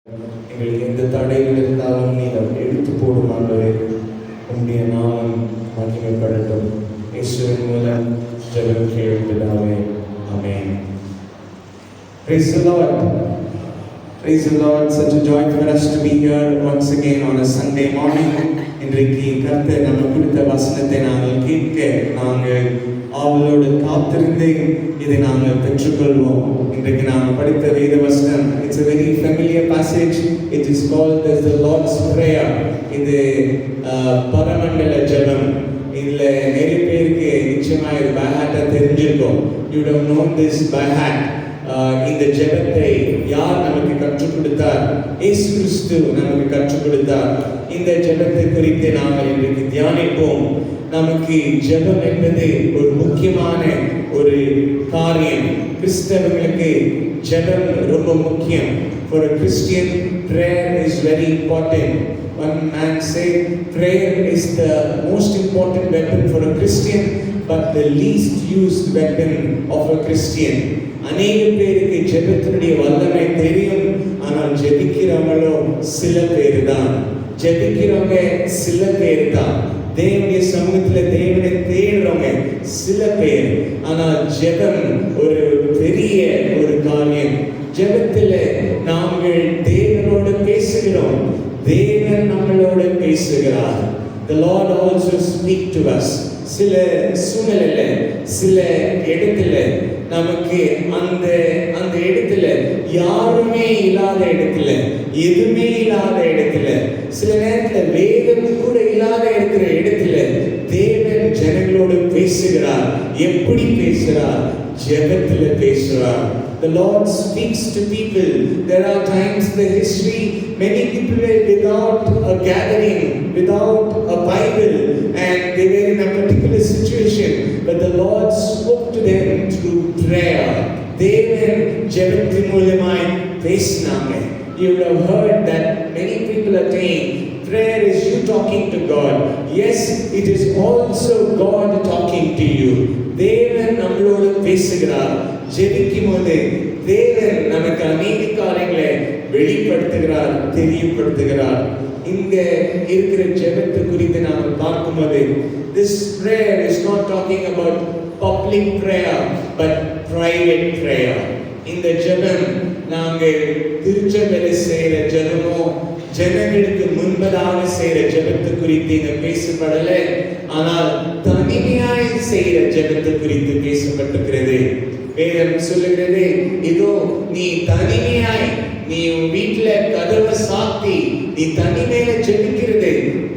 எங்களுக்கு எந்த தடைகள் இருந்தாலும் நீர் எடுத்து போடும் ஆண்டவரே. உம்முடைய நாமம் மகிமைப்படட்டும். இயேசுவின் மூலம் ஜெபம் கேளும் பிதாவே. ஆமென். Praise the Lord. Praise the Lord. Such a joy for us to be here once again on a Sunday morning. இன்றைக்கு கர்த்தர் நமக்கு கொடுத்த வசனத்தை நாங்கள் கேட்க நாங்கள் அவளோடு காத்திருந்து இதை நாங்கள் பெற்றுக்கொள்வோம். இன்றைக்கு நாம் படித்த வேத வசனம், it's a very familiar passage. It is called as the Lord's Prayer. இது பரமண்டல ஜெபம். இதுல நிறைய பேருக்கு நிச்சயமா இது by heart தெரிஞ்சிருக்கும். You don't know this by heart. இந்த ஜெபத்தை யார் நமக்கு கற்றுக் கொடுத்தார்? இயேசு கிறிஸ்து நமக்கு கற்றுக் கொடுத்தார். இந்த ஜெபத்தை குறித்து நாங்கள் இன்றைக்கு தியானிப்போம். நமக்கு ஜெபம் என்பது ஒரு முக்கியமான ஒரு காரியம். கிறிஸ்தவர்களுக்கு ஜெபம் ரொம்ப முக்கியம். For a Christian, prayer is very important. One man said, prayer is the most important weapon for a Christian, but the least used weapon of a Christian. அநேக பேருக்கு ஜெபத்தினுடைய வல்லமை தெரியும், ஆனால் ஜெபிக்கிறவங்களோ சில பேர் தான். ஜெபிக்கிறவங்க சில பேர் தான். தேவனுடைய சமூகத்தில் தேவனை தேடுறவங்க சில பேர். ஆனால் ஜெபம் ஒரு பெரிய ஒரு காரியம். ஜெபத்தில் நாங்கள் தேவனோடு பேசுகிறோம், தேவன் நம்மளோடு பேசுகிறார். The Lord also speak to us. சில சூழ்நிலையில சில இடத்துல நமக்கு அந்த இடத்துல யாருமே இல்லாத இடத்துல, எதுவுமே இல்லாத இடத்துல, சில நேரத்தில் வேதம் கூட இல்லாத இருக்கிற இடத்துல தேவன் ஜனங்களோடு பேசுகிறார். எப்படி பேசுகிறார்? ஜெபத்துல பேசுகிறார். The Lord speaks to people. There are times in the history many people were without a gathering, without a Bible, and they were in a particular situation, but the Lord spoke to them through prayer. தேவன் ஜெபத்தின் மூலமாய் பேசினாங்க. You would have heard that many people are saying prayer is you talking to God. Yes, it is also God talking to you. தேவன் நம்மளோடு பேசுகிறார். ஜெபிக்கும் போது தேவன் நமக்கு அநேக காரியங்களை வெளிப்படுத்துகிறார், தெரியப்படுத்துகிறார். இங்க இருக்கிற ஜெபத்தை குறித்து நாம் பார்க்கும்போது, this prayer is not talking about public prayer but private prayer. இந்த ஜெபம் நாங்கள் திருச்சபையில செய்யற ஜெபமோ ஜனங்களுக்கு முன்பதாக செய்யற ஜெபத்தை குறித்து இங்க பேசப்படல, ஆனால் தனிமையாய் செய்யற ஜெபத்தை குறித்து பேசப்பட்டிருக்கிறது. வேதம் சொல்லுகிறது, இதோ நீ தனிமையாய், நீ உன் வீட்டுல கதவை சாத்தி நீ தனிமையில ஜெபிக்கிறது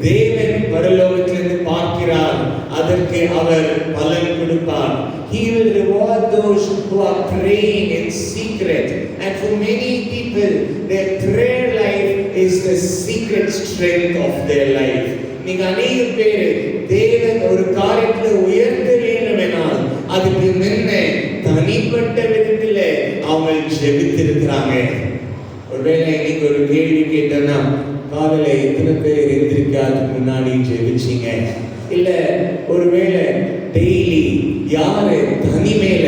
தேவன் பரலோகத்திலிருந்து பார்க்கிறார். அதற்கு அவர் பலன் கொடுப்பார். He will reward those who are praying in secret. And for many people, their prayer life is the secret strength of their life. நீங்க அநேக பேர் தேவன் ஒரு காரியத்துல உயர்த்த வேண்டும் என்னால் அதுக்கு முன்ன தனிப்பட்ட விதத்தில் அவங்க ஜெபித்திருக்கிறாங்க. ஒருவேளை நீங்க ஒரு கேள்வி கேட்டனா, காலையில எத்தனை பேர் எந்திரிக்காதுக்கு முன்னாடி ஜெபிச்சீங்க? இல்ல ஒருவேளை டெய்லி யாரு தனிமையில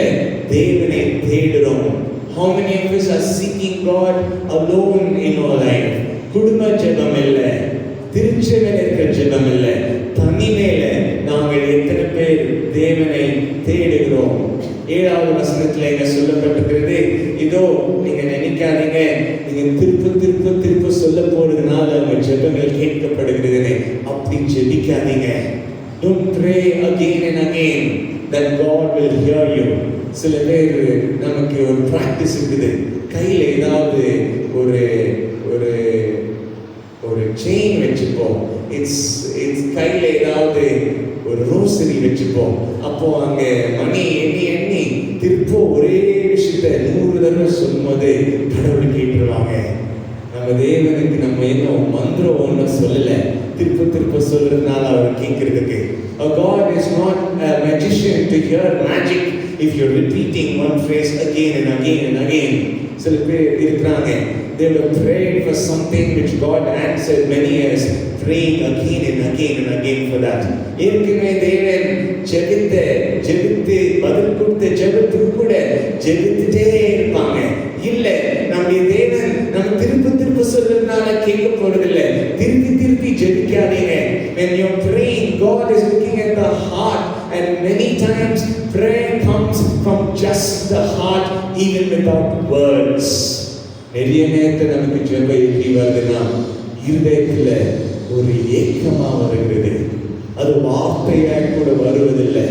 தேவனை தேடுறோம்? How many of us are seeking God alone in our life? குடும்ப ஜெபம் இல்ல, திருச்சபையில இருக்கிற ஜெபம் இல்ல, தனிமையில நாங்கள் எத்தனை பேர் தேவனை தேடுகிறோம்? 7வது வசனத்துல என்ன சொல்லப்பட்டிருக்கிறது? இதோ நீங்க நினைக்காதீங்க நீங்க திருப்ப சொல்ல போறதுனால உங்க ஜெபங்கள் கேட்கப்படுகிறது. அப்படி ஜெபிக்காதீங்க. Don't pray again and again that God will hear you. சில பேர் நமக்கு ஒரு பிராக்டிஸ் இருக்குது. கையில ஏதாவது ஒரு ஒரு ஒரு செயின் வச்சுப்போம். இட்ஸ் கையில ஏதாவது ஒரு ரோசரி வச்சுப்போம். அப்போ அங்க மணி எண்ணி திருப்போ ஒரே விஷயத்த 100 தடவை சொல்லும்போது கடவுள் கேட்டுருவாங்க. நம்ம தேவனுக்கு நம்ம இன்னும் மந்திரம் ஒன்றும் சொல்லல, திருப்ப சொல்றதுனால அவர் கேட்கறதுக்கு. God is not a magician to hear magic if you're repeating one phrase again and again and again. சில பேர் இருக்கிறாங்க, they were praying for something which God answered many years, praying again and again and again for that. ஏற்கனவே தேவன் ஜெபித்து பதில் கொடுத்த ஜெபத்துக்கு கூட ஜெபித்துட்டே இருப்பாங்க. இல்ல நம்முடைய தேவன் நம்ம திருப்ப கேட்க போறதில்லை. திருப்பி ஜெபிக்காதீங்க. When you're praying, God is looking at the heart, and many times prayer comes from just the heart, even without words. நிறைய நேரத்தில் நமக்கு ஜெபம் எப்படி வருதுன்னா இருதயத்துல ஒரு ஏக்கமா வருகிறது. அது வார்த்தையாக கூட வருவதில்லை.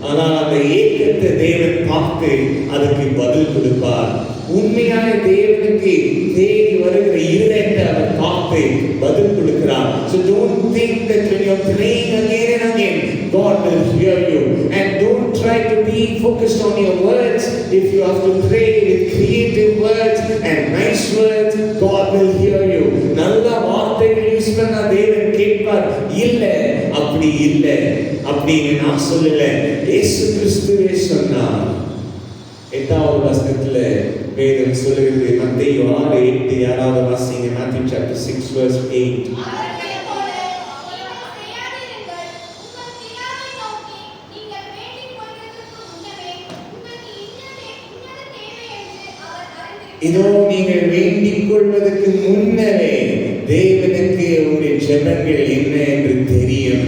ஆனால் அந்த ஏக்கத்தை தேவன் பார்த்து அதுக்கு பதில் கொடுப்பார். உண்மையான தேவனுக்கு தேடி வருகிற இருதயத்தை அவர் பார்த்து பதில் கொடுக்கிறார். So don't think that when you're praying again and again, God will hear you. And don't try to be focused on your words. If you have to pray with creative words and nice words, God will hear you. நல்ல வார்த்தைகள் use பண்ணா தேவன் கேட்பார். இல்லை, அப்படி இல்லை அப்படின்னு நான் சொல்லல. இயேசு கிறிஸ்துவே சொன்னார். 8வது வசனத்துல வேதம் சொல்லுகிறது. மத்தேயு 6:8 யாராவது வாசிங்க. Matthew chapter 6 verse 8. இதோ நீங்கள் வேண்டிக் கொள்வதற்கு முன்னரே தேவனுக்கு உங்களுடைய ஜெபங்கள் என்ன என்று தெரியும்.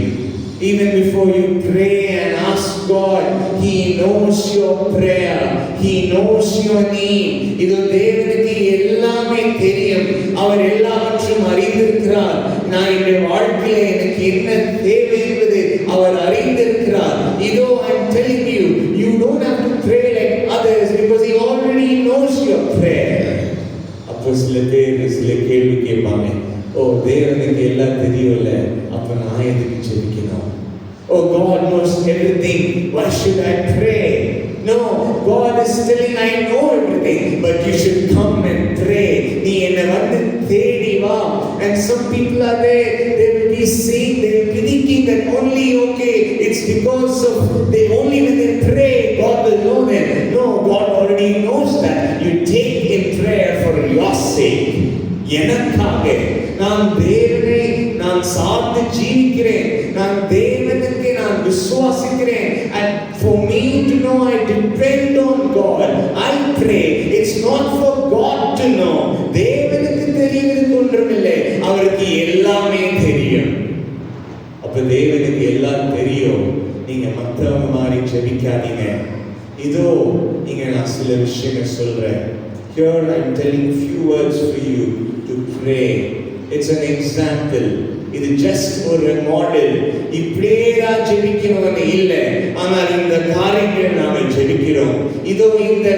Even before you pray and ask God, He knows your prayer. He knows your need. இதோ தேவனுக்கு எல்லாமே தெரியும். அவர் எல்லாவற்றையும் அறிந்திருக்கிறார். நான் இந்த வாழ்க்கையில எனக்கு என்ன தேவை என்பது அவர் அறிந்திருக்கிறார். இதோ I'm telling you, you don't have to pray like others because He already knows your prayer. அப்போ சில பேர் சில கேள்வி கேட்பாங்க. ஓ, தேவனுக்கு எல்லாம் தெரியும்ல, அப்ப நான் எதுக்கு ஜெபிக்கணும்? Oh, God knows everything. Why should I pray? No, God is telling, I know everything, but you should come and pray. நீ என்னை வந்து தேடி வா. And some people are there, they will be saying, they will be thinking that only, okay, it's because of, they only when they pray, God will know them. No, God already knows that. You take in prayer for your sake. எனக்காக நான் தேவனை நான் சார்ந்து ஜீவிக்கிறேன். நான் தேவனுக்கு நான் விசுவாசிக்கிறேன். And for me to know, I depend on God. I pray. It's not for God to know. தேவனுக்கு தெரிவது ஒன்றுமில்லை. அவருக்கு எல்லாமே தெரியும். அப்ப தேவனுக்கு எல்லாம் தெரியும். நீங்க மற்றவங்க மாதிரி ஜெபிக்காதீங்க. இதோ இங்க நான் சில விஷயங்கள் சொல்றேன். Here I'm telling few words for you to pray. It's an example. இது just ஒரு மாடல். இப்படியே தான் ஜெபிக்கணும்னு இல்லை, ஆனால் இந்த காரியங்களை நாங்கள் ஜெபிக்கிறோம். இதோ இந்த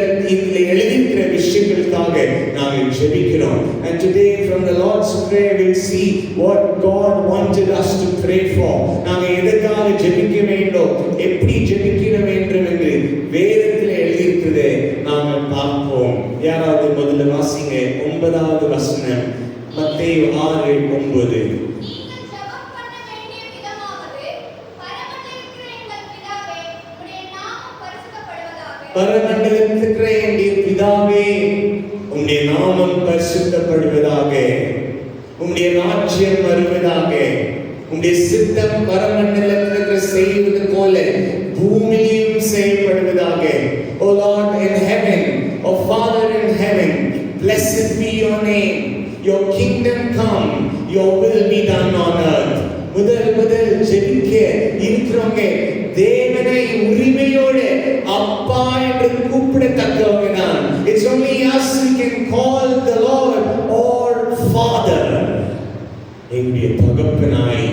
எழுதியிருக்கிற விஷயங்களுக்காக நாங்கள் ஜெபிக்கிறோம். And today from the Lord's Prayer we'll see what God wanted us to pray for. நாங்கள் எதற்காக ஜெபிக்க வேண்டும், எப்படி ஜெபிக்க வேண்டும் என்று வேதத்தில் எழுதியிருக்கிறதை நாங்கள் பார்ப்போம். யாராவது முதல்ல வாசிங்க 9வது வசனம். மத்தேயு 6:9. பரமண்டலத்தில் இருக்கிற எங்களுடைய பிதாவே, உம்முடைய நாமம் பரிசுத்தப்படுவதாக, உம்முடைய ராஜ்யம் வருவதாக, உம்முடைய சித்தம் பரமண்டலத்தில் செய்வது போல பூமியிலும் செய்யப்படுவதாக. O Lord in heaven, O Father in heaven, blessed be your name. Your kingdom come, your will be done on earth. முதல் ஜெபிக்க இருக்கிறவங்க தேவனை உரிமையோடு அப்பா என்று கூப்பிடத்தக்கவங்க தான். It's only us who can call the Lord our Father. எங்களுடைய தகப்பனாய்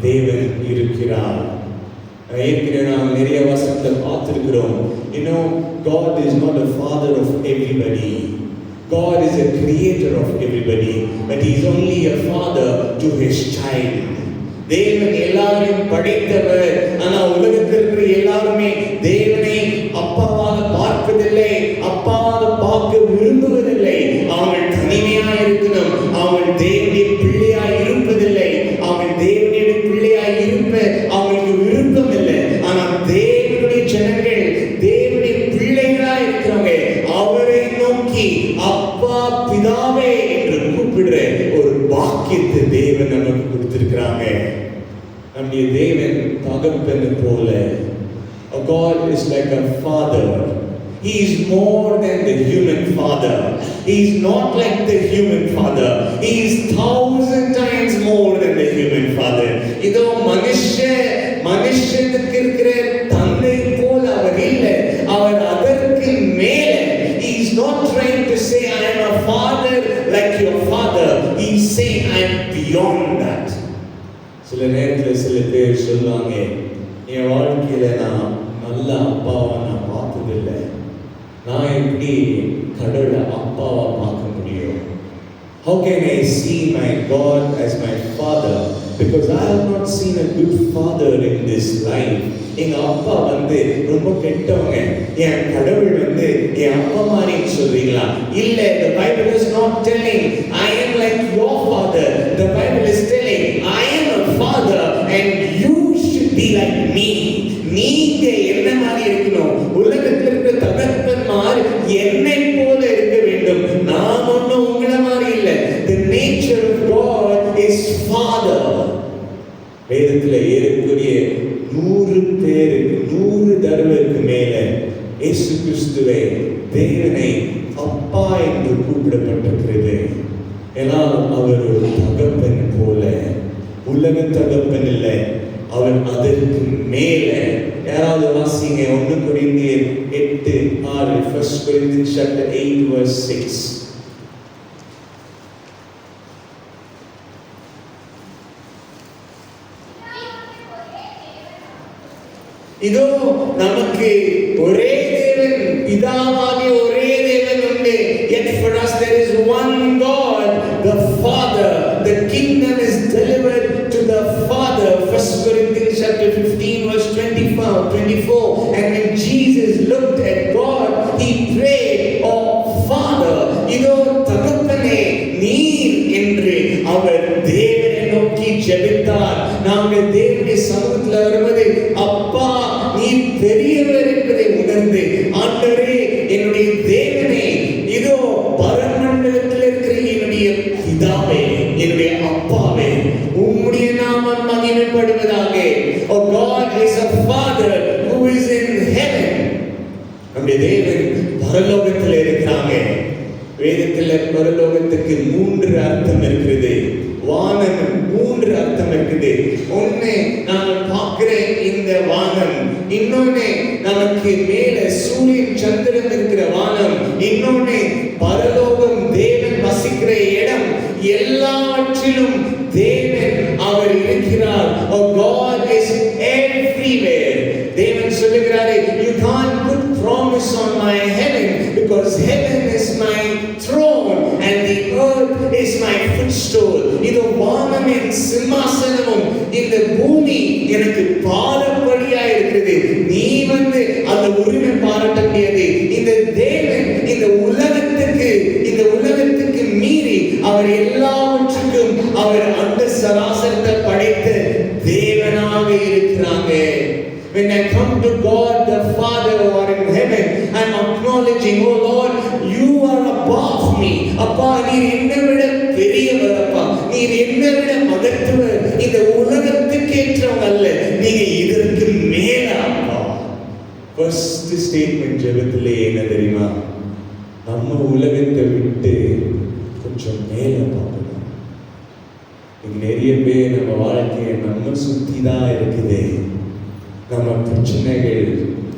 தேவன் இருக்கிறார். ஏற்கனவே நாம் நிறைய வசனத்தை பார்த்திருக்கிறோம். You know, God is not a father of everybody. God is a creator of everybody, but He is only a father to His child. தேவன் எல்லாரையும் படைத்தவர். ஆனால் உலகத்தில் இருக்கிற எல்லாருமே தேவனை அப்பாவாக பார்ப்பதில்லை, அப்பாவாக பார்க்க விரும்புவதில்லை. அவர்கள் தனிமையாக இருக்கணும், அவர்கள் தேவனுடைய பிள்ளையாய் இருப்பதில்லை, அவர்கள் தேவனுடைய பிள்ளையாய் இருப்ப அவங்களுக்கு விருப்பம் இல்லை. ஆனால் தேவனுடைய ஜனங்கள் தேவனுடைய பிள்ளைகளாய் இருக்கிறவங்க அவரை நோக்கி அப்பா பிதாவே என்று கூப்பிடுற ஒரு வாக்கியத்தை தேவன் நமக்கு கொடுத்திருக்கிறாங்க. நம்முடைய தேவன் தகப்பன் போல. God is like a father. He is more than the human father. He is not like the human father. He is 1,000 He's saying, I'm beyond that. சில நேரத்தில் சில பேர் சொல்லுவாங்க, என் வாழ்க்கையில நான் நல்ல அப்பாவை நான் பார்த்ததில்லை, நான் எப்படி கடவுளை அப்பாவை பார்க்க முடியும்? How can I see my God as my father? Because I have not seen a good father in this life. எங்க அப்பா ரொம்ப கெட்டவங்க, என் கடவுள் என் அப்பா மாதிரின்னு சொல்றீங்களா? இல்ல, the Bible is not telling I am like your father. The Bible is telling I am a father and you should be like me. நீங்க என்ன மாதிரி இருக்கணும்? உலகத்தில் இருக்கிற தகப்பன்மார் என்னை போல இருக்க வேண்டும். நான் ஒன்றும் உங்களை மாதிரி இல்லை. The nature of God is father. வேதத்தில் ஏறக்குறைய 100 தடவைக்கு மேல இயேசு கிறிஸ்துவை தேவனை அப்பா என்று கூப்பிடப்பட்டிருக்கிறது. ஏன்னா அவர் ஒரு தகப்பன் போல, உலக தகப்பன் இல்லை, அவர் அதற்கு மேல. யாராவது வாசிங்க 1 கொரிந்தியர் 8:6. 1 Corinthians chapter 8 verse 6. இதோ நமக்கு ஒரே தேவன், பிதாவாகிய ஒரே தேவன் உண்டு. Yet for us there is one God, the Father. The kingdom is delivered to the Father. 1 Corinthians chapter 15 verse 24. And when Jesus looked at God, he prayed, "Oh Father." இதோ தகப்பனே நீர் என்று அவர் தேவனை நோக்கி ஜெபித்தார். நாங்கள் தேவனுடைய சமூகத்தில் வருவது, அப்பா நீர் பெரியவர் என்பதை உணர்ந்து, ஆண்டவரே என்னுடைய தேவனே, இதோ பரமண்டலத்தில் இருக்கிற என்னுடைய பிதாவே, என்னுடைய அப்பாவே, உம்முடைய நாமம் மகிமைப்படுவதாக. Oh, God is a Father who is in heaven. நம்முடைய தேவன் பரலோகத்தில் இருக்கிறாங்க. வேதத்தில் பரலோகத்துக்கு 3 அர்த்தம் இருக்கிறது. வானம் 3 அர்த்தம் இருக்குது. ஒண்ணு நாம பார்க்கிற இந்த வானம், இன்னொன்னு நமக்கு மேல சூரியன் சந்திரன் இருக்கிற வானம், இன்னொன்னு பரலோகம், தேவன் வசிக்கிற இடம். எல்லாவற்றிலும் தேவன் அவர் இருக்கிறார். Oh, God is everywhere. தேவன் சொல்லுகிறாரே, you can't put promise on my heaven because heaven is my throne and the earth is my footstool. இது வானமின் சிம்மாசனமும் இந்த பூமி எனக்கு பாதப்படியா இருக்கிறது. நீ அந்த உரிமை பாராட்ட முடியாது. இந்த தேவன் இந்த உலகத்துக்கு மீறி அவர் எல்லாவற்றுக்கும் அவர் அந்த சராசரத்தை படைத்த தேவனாக இருக்கிறாங்க. When I come to God the Father who are in heaven, I am acknowledging, oh Lord, you are above me. அப்பா நீர் என்னை விட பெரியவர், அப்பா நீர் என்னை விட மகத்துவர். இந்த உலகத்துக்கு ஏற்றவங்க அல்ல, நீங்க இதற்கு மேல அப்பா. ஃபர்ஸ்ட் ஸ்டேட்மெண்ட் ஜெபத்திலே என்ன தெரியுமா? நம்ம உலகத்தை விட்டு கொஞ்சம் மேல பார்க்கணும். நிறைய பேர் நம்ம வாழ்க்கையை நம்ம சுத்தி தான் இருக்குது. நம்ம பிரச்சனைகள்,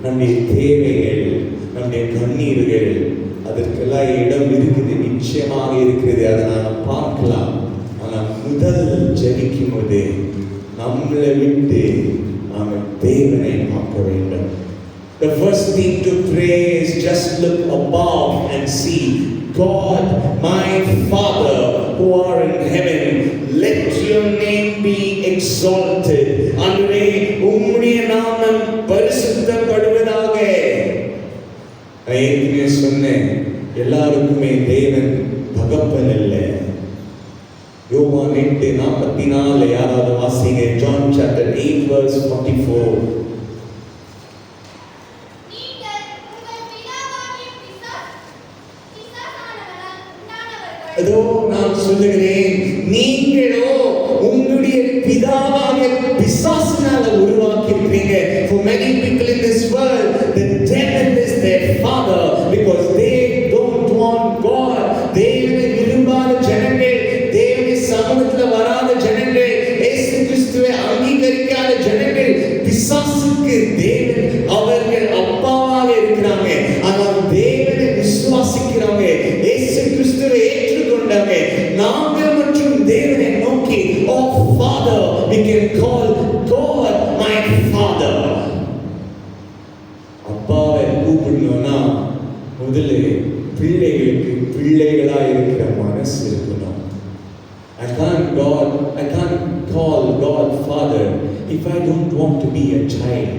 நம்முடைய தேவைகள், நம்முடைய கண்ணீர்கள், அதற்கெல்லாம் இடம் இருக்குது, நிச்சயமாக இருக்கிறது. அதை நாம் பார்க்கலாம். ஆனால் முதல் ஜெபிக்கும் போது நம்மளை விட்டு நாம் தேவனை பார்க்க வேண்டும். The first thing to pray is just look above and see God, my Father who are in heaven, let your name be exalted. ஆண்டவரே உம்முடைய நாமம் பரிசுத்தப்படுவதாக. நான் ஏற்கனவே சொன்னேன், எல்லாருக்குமே தேவன் தகப்பன் இல்லை. யோவான் 8:44 யாராவது வாசிங்க. John chapter 8 verse 44. அதோ நான் சொல்லுகிறேன், நீங்களோ உங்களுடைய பிதாவாகிய பிசாசினால உருவாக்கியிருக்கீங்க. For many people in this world, the devil is their father because they don't want God. தேவனை விரும்பாத ஜனங்கள், தேவனுடைய சமூகத்தில் வராத ஜனங்கள், இயேசு கிறிஸ்துவை அங்கீகரிக்காத ஜனங்கள், பிசாசுக்கு தேவன் அவர்கள் அப்பாவாக இருக்கிறாங்க. ஆனால் தேவனை விசுவாசிக்கிறாங்க, இயேசு கிறிஸ்துவை ஏற்றுக்கொண்டாங்க. நாங்கள் மற்றும் we can call God my Father. அப்பாவை கூப்பிடணும்னா முதல்ல பிள்ளைகளுக்கு பிள்ளைகளா இருக்கிற மனசு இருக்கணும். I can't call God Father if I don't want to be a child.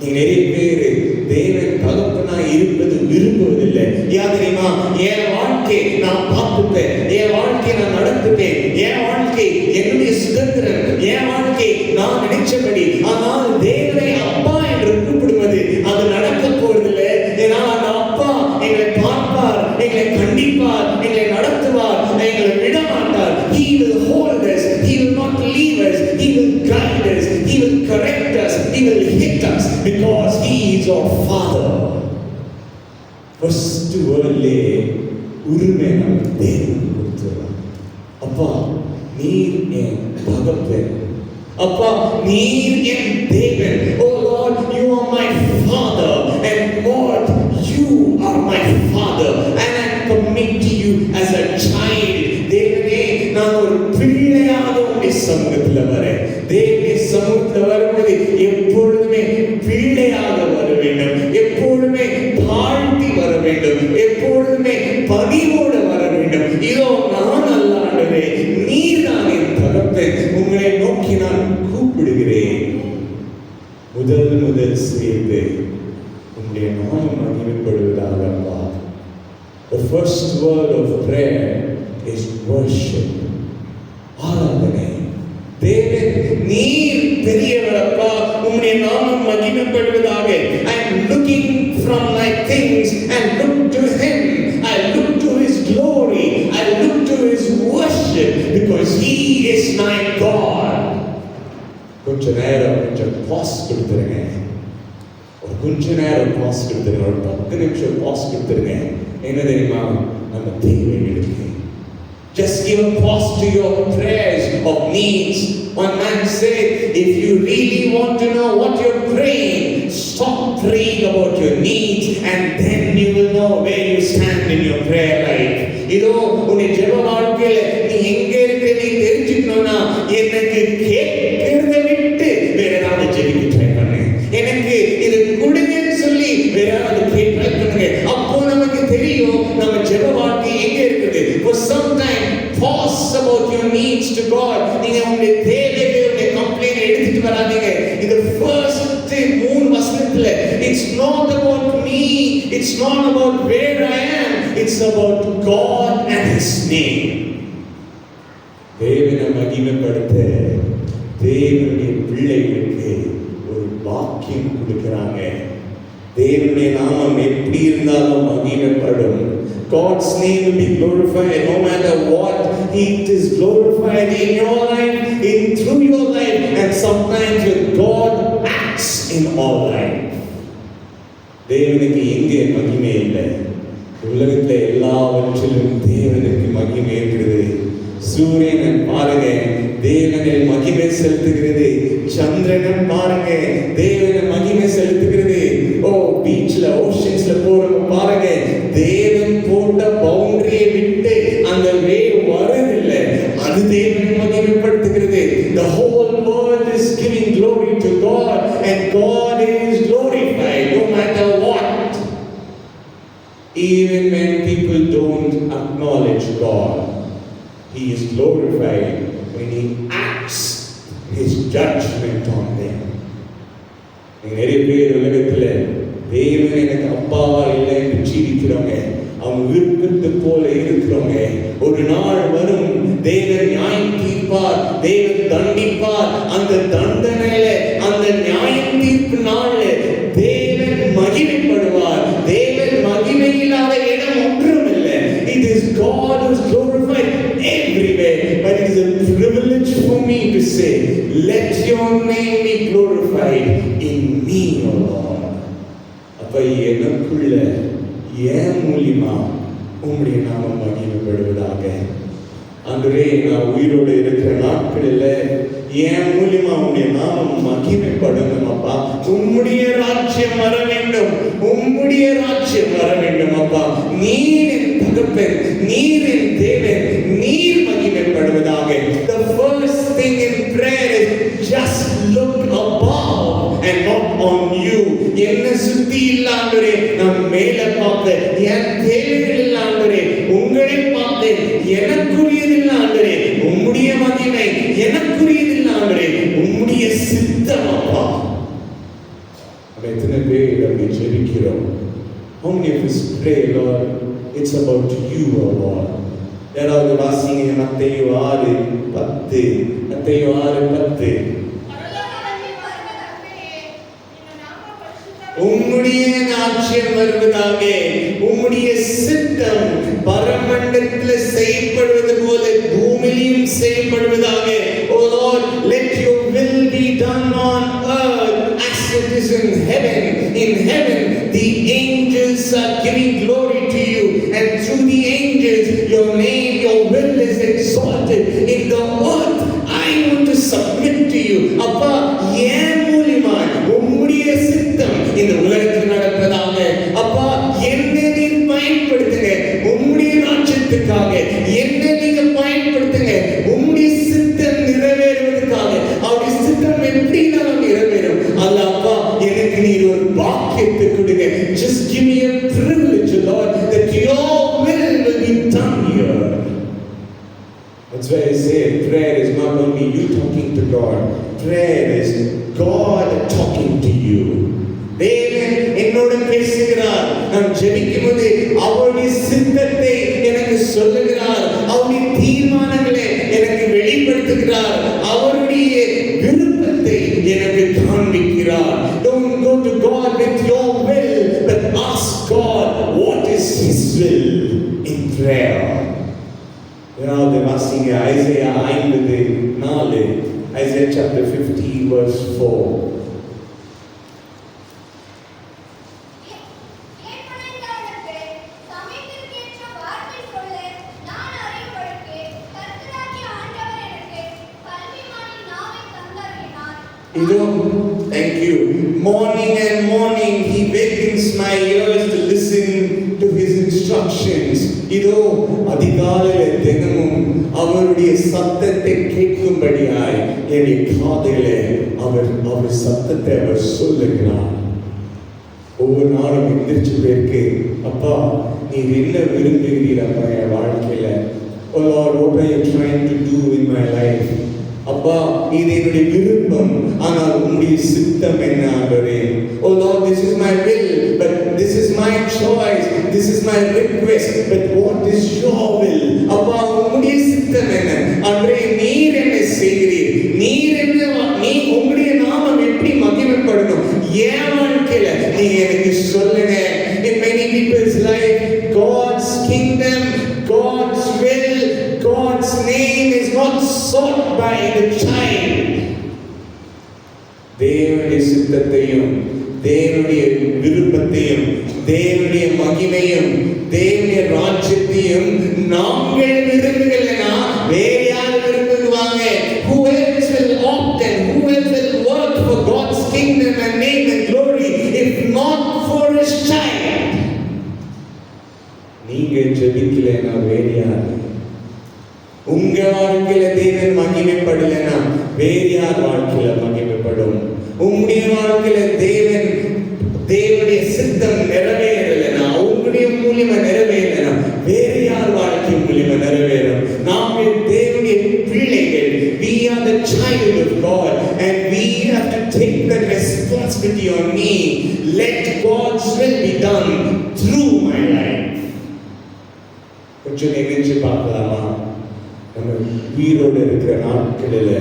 நிறைய பேரு தேவன் தகப்பனா இருப்பது விரும்புவதில்லை. ஏன் தெரியுமா? என் வாழ்க்கை நான் பார்த்துப்பேன், என் வாழ்க்கை நான் நடத்துப்பேன், என் வாழ்க்கை என்னுடைய சுதந்திரம், என் வாழ்க்கை நான் நினைச்சபடி. ஆனால் தேவனை அப்பா என்று கூப்பிடுவது அது நடக்க போவதில்லை. ஏன்னா அந்த அப்பா எங்களை பார்ப்பார், எங்களை கண்டிப்பார், எங்களை நடத்துவார், எங்களை விட மாட்டார். He will hold us, he will not leave us, he will guide us, he will correct us, he will hit us because he is our Father. First wordலே உரிமை நமக்கு தேவன் கொடுத்துறார். அப்பா நீர் என் தகப்பன், அப்பா நீர் என் தேவன். Oh Lord, you are my Father, and Lord, you are my Father, and I commit to you as a child. தேவனே நான் ஒரு பிள்ளையாக உம்முடைய சமூகத்தில் வரேன். தேவனுடைய சமூகத்தில் வரும்போது எப்பொழுதுமே பிள்ளையாக வர வேண்டும், எப்பொழுதுமே தாழ்த்தி வர வேண்டும், எப்பொழுதுமே பணிவோடு வர வேண்டும். இதோ நான் அல்ல ஆண்டவரே, நீர் தான் என் தகப்பன், உங்களை நோக்கி நான் கூப்பிடுகிறேன். முதல் சேர்ந்து உங்களுடைய நாமம் மகிமைப்படுவதாக அப்பா. The first word of prayer is worship. ஆராதனை. தேவன் நீர் பெரியவர் அப்பா, உம்முடைய நாமம் மகிமைப்படுவதாக. I am looking from my things and look to him. I look to his glory. I look to his worship because he is my God. கொஞ்ச நேரம் பாஸ் கொடுத்துருங்க. கொஞ்ச நேரம் பாஸ் கொடுத்துருங்க. ஒரு 10 நிமிஷம் பாஸ் கொடுத்துருங்க. என்ன தெரியுமா? நம்ம தேவைகளுக்கு just give a pause to your prayers of needs. One man said, if you really want to know what you're praying, stop praying about your needs and then you will know where you stand in your prayer life. இதோ உன்னை ஜெப வாழ்க்கையில நீ எங்க இருக்க நீ தெரிஞ்சுக்கணும்னா, எனக்கு கேட்கிறத விட்டு வேற ஏதாவது ஜெபிக்க ட்ரை பண்ணு, எனக்கு இது கொடுங்கன்னு சொல்லி வேற ஏதாவது ட்ரை பண்ணுங்க. அப்போ நமக்கு தெரியும் நம்ம ஜெப வாழ்க்கை எங்க இருக்குது. For some time pause about your needs to God. நீங்க உங்களுடைய தேவைகளை உங்களுடைய கம்ப்ளைண்ட் எடுத்துட்டு வராதீங்க. இந்த first 3 வசனத்துல it's not about me, it's not about where I am, it's about God and his name. தேவனை மகிமைப்படுத்த தேவனுடைய பிள்ளைகளுக்கு ஒரு வாக்கியம் கொடுக்கிறாங்க. தேவனுடைய நாமம் எப்படி இருந்தாலும் மகிமைப்படும். God's name will be glorified no matter what. It is glorified in your life, through your life, and sometimes when God acts in our life. தேவனுக்கு எங்கே மகிமை இல்லை? உலகத்தில் எல்லாவற்றிலும் தேவனுக்கு மகிமை இருக்கிறது. சூரியனை பாருங்க, தேவனில் மகிமை செலுத்துகிறது. சந்திரனை பாருங்க, தேவனை மகிமை செலுத்துகிறது. பீச்ல ஓஷன்ஸ்ல போறவங்க பாருங்க, தேவன் போட்ட பவுண்டரியை விட்டு அந்த வேவ் வரதில்லை, அது தேவனை மகிமைப்படுத்துகிறது. The whole world is giving glory to God and God is glorified no matter what. Even when people don't acknowledge God, he is glorified when he acts his judgment on them. நிறைய பேர் உலகத்துல தேவன் எனக்கு அப்பாவா இல்லை என்று ஜீவிக்கிறவங்க, அவங்க விருப்பத்தை போல இருக்கிறவங்க. ஒரு நாள் வரும், தேவன் நியாயம் தீர்ப்பார், தேவன் தண்டிப்பார். அந்த தண்டனையில, அந்த நியாயம் தீர்ப்பு நாள்ல தேவன் மகிமைப்படுவார். தேவன் மகிமை இல்லாத இடம் ஒன்றும் இல்லை. It is God who is glorified everywhere, but it is a privilege for me to say, let your name be glorified in me, O Lord. அப்ப எனக்குள்ள ஏன் மூலியமா உம்முடைய நாமம் மகிமைப்படுவதாக. ஆண்டவரே, நான் உயிரோடு இருக்கிற நாட்களில் ஏன் மூலியமா உம்முடைய நாமம் மகிமைப்படணும் அப்பா. உம்முடைய ராஜ்யம் வர வேண்டும், உம்முடைய ராஜ்யம் வர வேண்டும் அப்பா. நீர் என் தகப்பன், நீர் என் தேவன், நீர் மகிமைப்படுவதாக. The first thing in prayer pray, Lord, it's about you, O Lord. யாராவது வாசிங்க மத்தேயு 6:10. மத்தேயு 6:10. உம்முடைய ராஜ்யம் வருவதாக, உம்முடைய சித்தம் பரமண்டலத்தில் செய்யப்படுவது போல பூமியிலும் செய்யப்படுவதாக. O Lord, let your will be done on earth as it is in heaven. In heaven, the angels are giving glory to you, and through the angels, your name, your will is exalted. In the earth, I want to submit to you. அப்பா, ஏன் மூலியமா உம்முடைய சித்தம் இந்த உலகத்தில் நடப்பதாக. அப்பா, என்னை நீர் பயன்படுத்துங்க உம்முடைய ராஜ்யத்துக்காக. என்னை நீங்க பயன்படுத்துங்க உம்முடைய சித்தம் நிறைவேறுவதற்காக. அவருடைய சித்தம் எப்படினாலும் நிறைவேறும். அல்ல அப்பா, எனக்கு நீர் ஒரு பாக்கியத்தை கொடுங்க. Just give me a privilege, Lord, that your will be done here. That's why I say prayer is not only you talking to God. Prayer is God talking to you. தேவன் என்னோடு பேசுகிறார். நான் ஜெபிக்கும் போது அவருடைய சித்தத்தை எனக்கு சொல்லுகிறார். அவருடைய தீர்மானங்களை எனக்கு வெளிப்படுத்துகிறார். அவருடைய விருப்பத்தை எனக்கு காண்பிக்கிறார். Don't go to God with your will, but ask God what is His will in prayer. யாராவது வாசிங்க Isaiah 50:4. Isaiah chapter 50 verse 4. Thank you. Morning and morning He wakens my ears to listen to His instructions. இதோ அதிகாலையில் தினமும் அவருடைய சத்தத்தை கேட்கும்படியாய் என்னுடைய காதிலே அவர் சத்தத்தை அவர் சொல்லுகிறார். ஒவ்வொரு நாளும் எந்திரிச்சு பேருக்கு, அப்பா நீர் என்ன விரும்புகிறீர் அப்பா என் வாழ்க்கையில. Oh Lord, what are you trying to do in my life? அப்பா இது என்னுடைய விருப்பம், ஆனால் உம்முடைய சித்தம் என்ன ஆண்டவரே. Oh Lord, this is my will, but this is my choice, this is my request, but what is your will? அப்பா உம்முடைய சித்தம் என்ன ஆண்டவரே. நீர் என்ன செய்கிறீர், நீ உம்முடைய நாமம் எப்படி மகிமைப்படணும் என் வாழ்க்கையில நீ எனக்கு சொல்லுங்க. In many people's life, God's kingdom, God's will, God's name is not sought by the child. தேவனுடைய சித்தத்தையும் தேவனுடைய விருப்பத்தையும் தேவனுடைய மகிமையும் தேவனுடைய ராஜ்யத்தையும் நாங்கள் விரும்புகிறேன்னா வேற யார் விரும்புவாங்க? Who else will opt and who else will work for God's kingdom and name and glory if not for His child? நீங்க ஜெபிக்கலைன்னா வேற யார்? உங்க வாழ்க்கையில தேவன் மகிமைப்படலைன்னா வேற யார் வாழ்க்கையில மகிமைப்படும்? உங்களுடைய வாழ்க்கையில தேவனுடைய சித்தம் நிறைவேறலைன்னா, உங்களுடைய மூலியமா நிறைவேறலைன்னா வேற யார் வாழ்க்கை மூலியமா நிறைவேறும்? நாங்கள் தேவனுடைய பிள்ளைகள். We are the child of God and we have to take that responsibility on me. Let God's will be done through my life. கொஞ்சம் நினைச்சு பார்க்கலாமா? நம்ம உயிரோடு இருக்கிற நாட்களில்